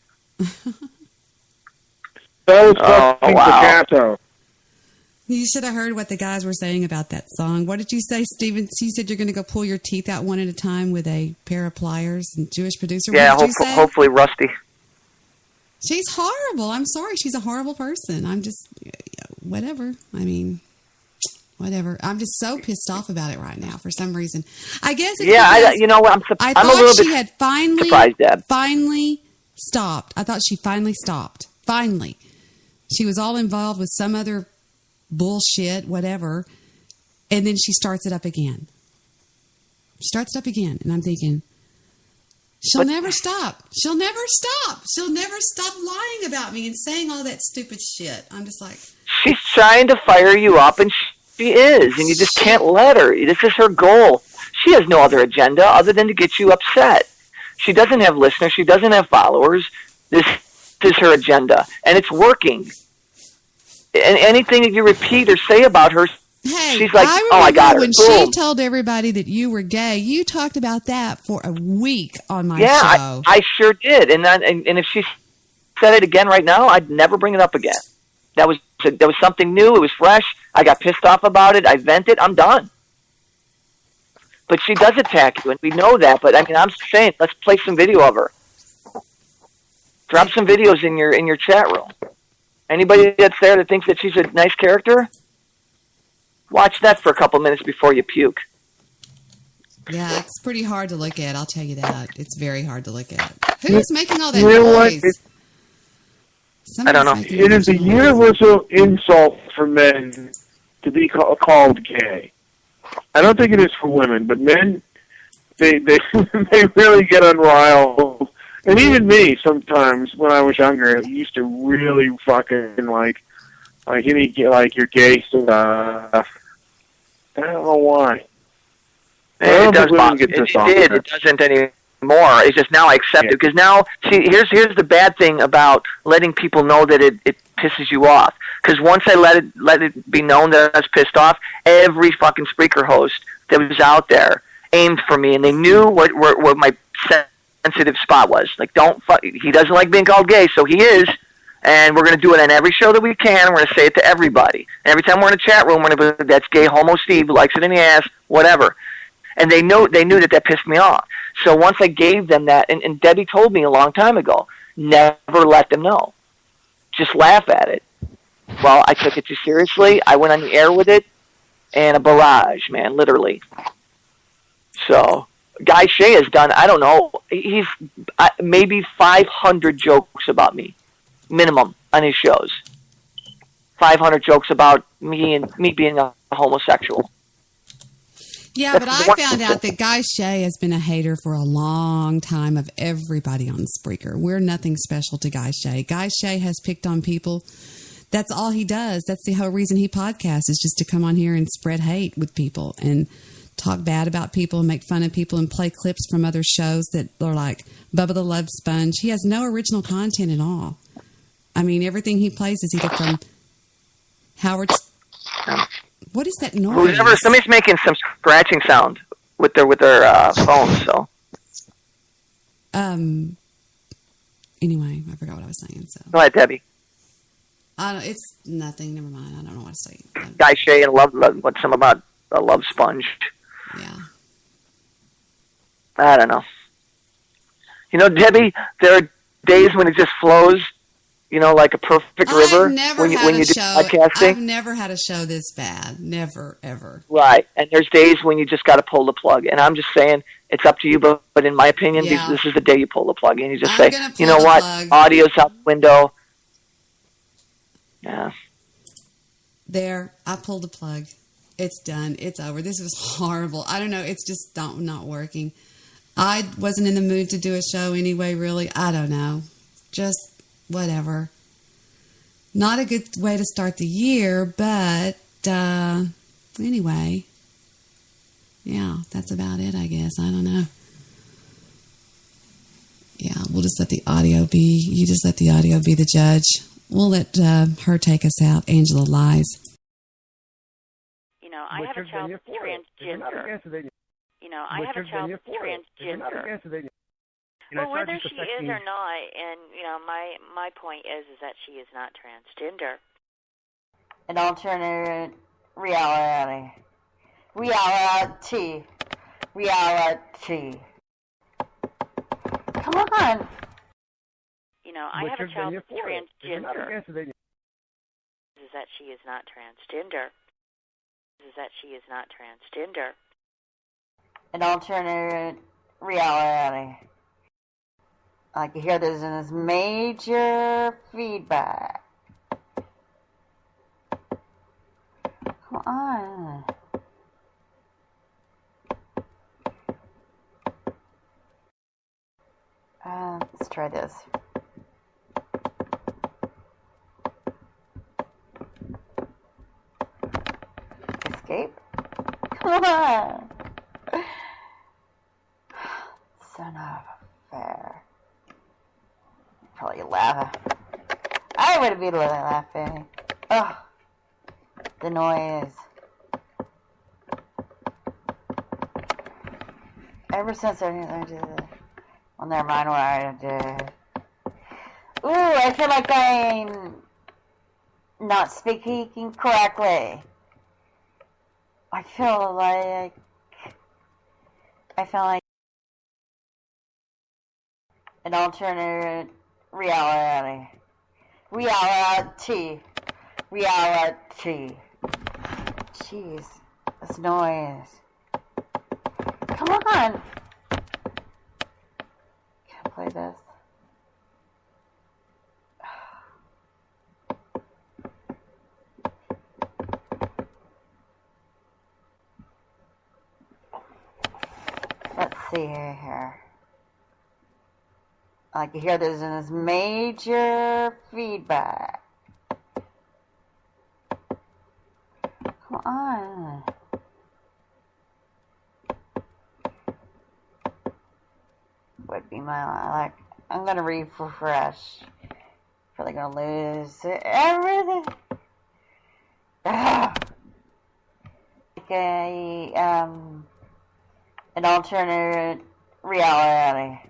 Picasso.
You should have heard what the guys were saying about that song. What did you say, Steven? You said you're going to go pull your teeth out one at a time with a pair of pliers. And Jewish producer.
Yeah,
what did you say?
Hopefully rusty.
She's horrible. I'm sorry. She's a horrible person. I'm just, whatever. I mean, whatever. I'm just so pissed off about it right now for some reason. I guess it's
you know what?
I
I'm a little
thought she
bit
had finally,
surprised, Deb.
finally stopped. I thought she finally stopped. Finally. She was all involved with some other bullshit, whatever. And then she starts it up again. She starts it up again. And I'm thinking, she'll never stop. She'll never stop. She'll never stop lying about me and saying all that stupid shit. I'm just like...
She's trying to fire you up, and she is, and you just can't let her. This is her goal. She has no other agenda other than to get you upset. She doesn't have listeners. She doesn't have followers. This is her agenda, and it's working. And anything that you repeat or say about her,
hey,
she's like,
I
oh, I got her.
when
Boom.
she told everybody that you were gay, you talked about that for a week on my show.
I sure did. And if she said it again right now, I'd never bring it up again. That was something new. It was fresh. I got pissed off about it. I vented. I'm done. But she does attack you, and we know that. But I mean, I'm saying, let's play some video of her. Drop some videos in your chat room. Anybody that's there that thinks that she's a nice character, watch that for a couple minutes before you puke.
Yeah, it's pretty hard to look at. I'll tell you that. It's very hard to look at. Who's making all that noise?
I don't know.
It is a universal insult for men to be called gay. I don't think it is for women, but men, they they really get unriled. And even me, sometimes when I was younger, I used to really fucking like you're gay stuff. I don't know why.
It doesn't anymore. It's just now I accept it, because now, see, here's the bad thing about letting people know that it pisses you off. Because once I let it be known that I was pissed off, every fucking Spreaker host that was out there aimed for me, and they knew what my sensitive spot was. Like, he doesn't like being called gay, so he is. And we're going to do it on every show that we can. We're going to say it to everybody. And every time we're in a chat room, we're going to be, that's gay, homo Steve, likes it in the ass, whatever. And they knew that pissed me off. So once I gave them that, and Debbie told me a long time ago, never let them know. Just laugh at it. Well, I took it too seriously. I went on the air with it, and a barrage, man, literally. So, Guy Shea has done, I don't know, he's maybe 500 jokes about me, minimum, on his shows. 500 jokes about me and me being a homosexual.
Yeah, but I found out that Guy Shea has been a hater for a long time of everybody on Spreaker. We're nothing special to Guy Shea. Guy Shea has picked on people. That's all he does. That's the whole reason he podcasts, is just to come on here and spread hate with people and talk bad about people and make fun of people and play clips from other shows that are like Bubba the Love Sponge. He has no original content at all. I mean, everything he plays is either from Howard's... What is that noise?
Somebody's making some scratching sound with their phone. So,
Anyway, I forgot what I was saying. So
go ahead, Debbie.
It's nothing. Never mind. I don't know what to say.
Guy Shay and what's some about a love sponge?
Yeah.
I don't know. You know, Debbie, there are days when it just flows, you know, like a perfect river. When you do podcasting.
I've never had a show this bad. Never, ever.
Right. And there's days when you just got to pull the plug. And I'm just saying, it's up to you, but in my opinion, this is the day you pull the plug. And you just say, you know what, audio's out the window. Yeah.
There, I pulled the plug. It's done. It's over. This was horrible. I don't know. It's just not working. I wasn't in the mood to do a show anyway, really. I don't know. Just whatever. Not a good way to start the year, but anyway. Yeah, that's about it, I guess. I don't know. Yeah, we'll just let the audio be. You just let the audio be the judge. We'll let her take us out. Angela lies.
You know, I have a child that's transgender. You know, I have a child that's transgender. Well, whether she is or not, and you know, my point is that she is not transgender.
An alternate reality. Reality. Come on.
You know, I have a child that's transgender. Is that she is not transgender. Is that she is not transgender.
An alternate reality. I can hear there's major feedback. Come on. Let's try this. Escape? Come on. Son of a fair. Probably laughing. I would be laughing. Oh, the noise. Ever since I did it. Well, never mind what I did. Ooh, I feel like I'm not speaking correctly. I feel like an alternate reality. Reality. Jeez, this noise. Come on. Can't play this. Let's see here. I can hear there's major feedback. Come on. Would be my I'm gonna refresh. Probably gonna lose everything. Okay, an alternate reality.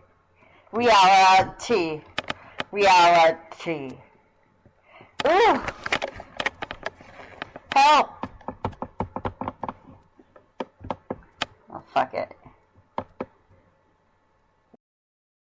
Reality. Ooh! Help! Oh, fuck it.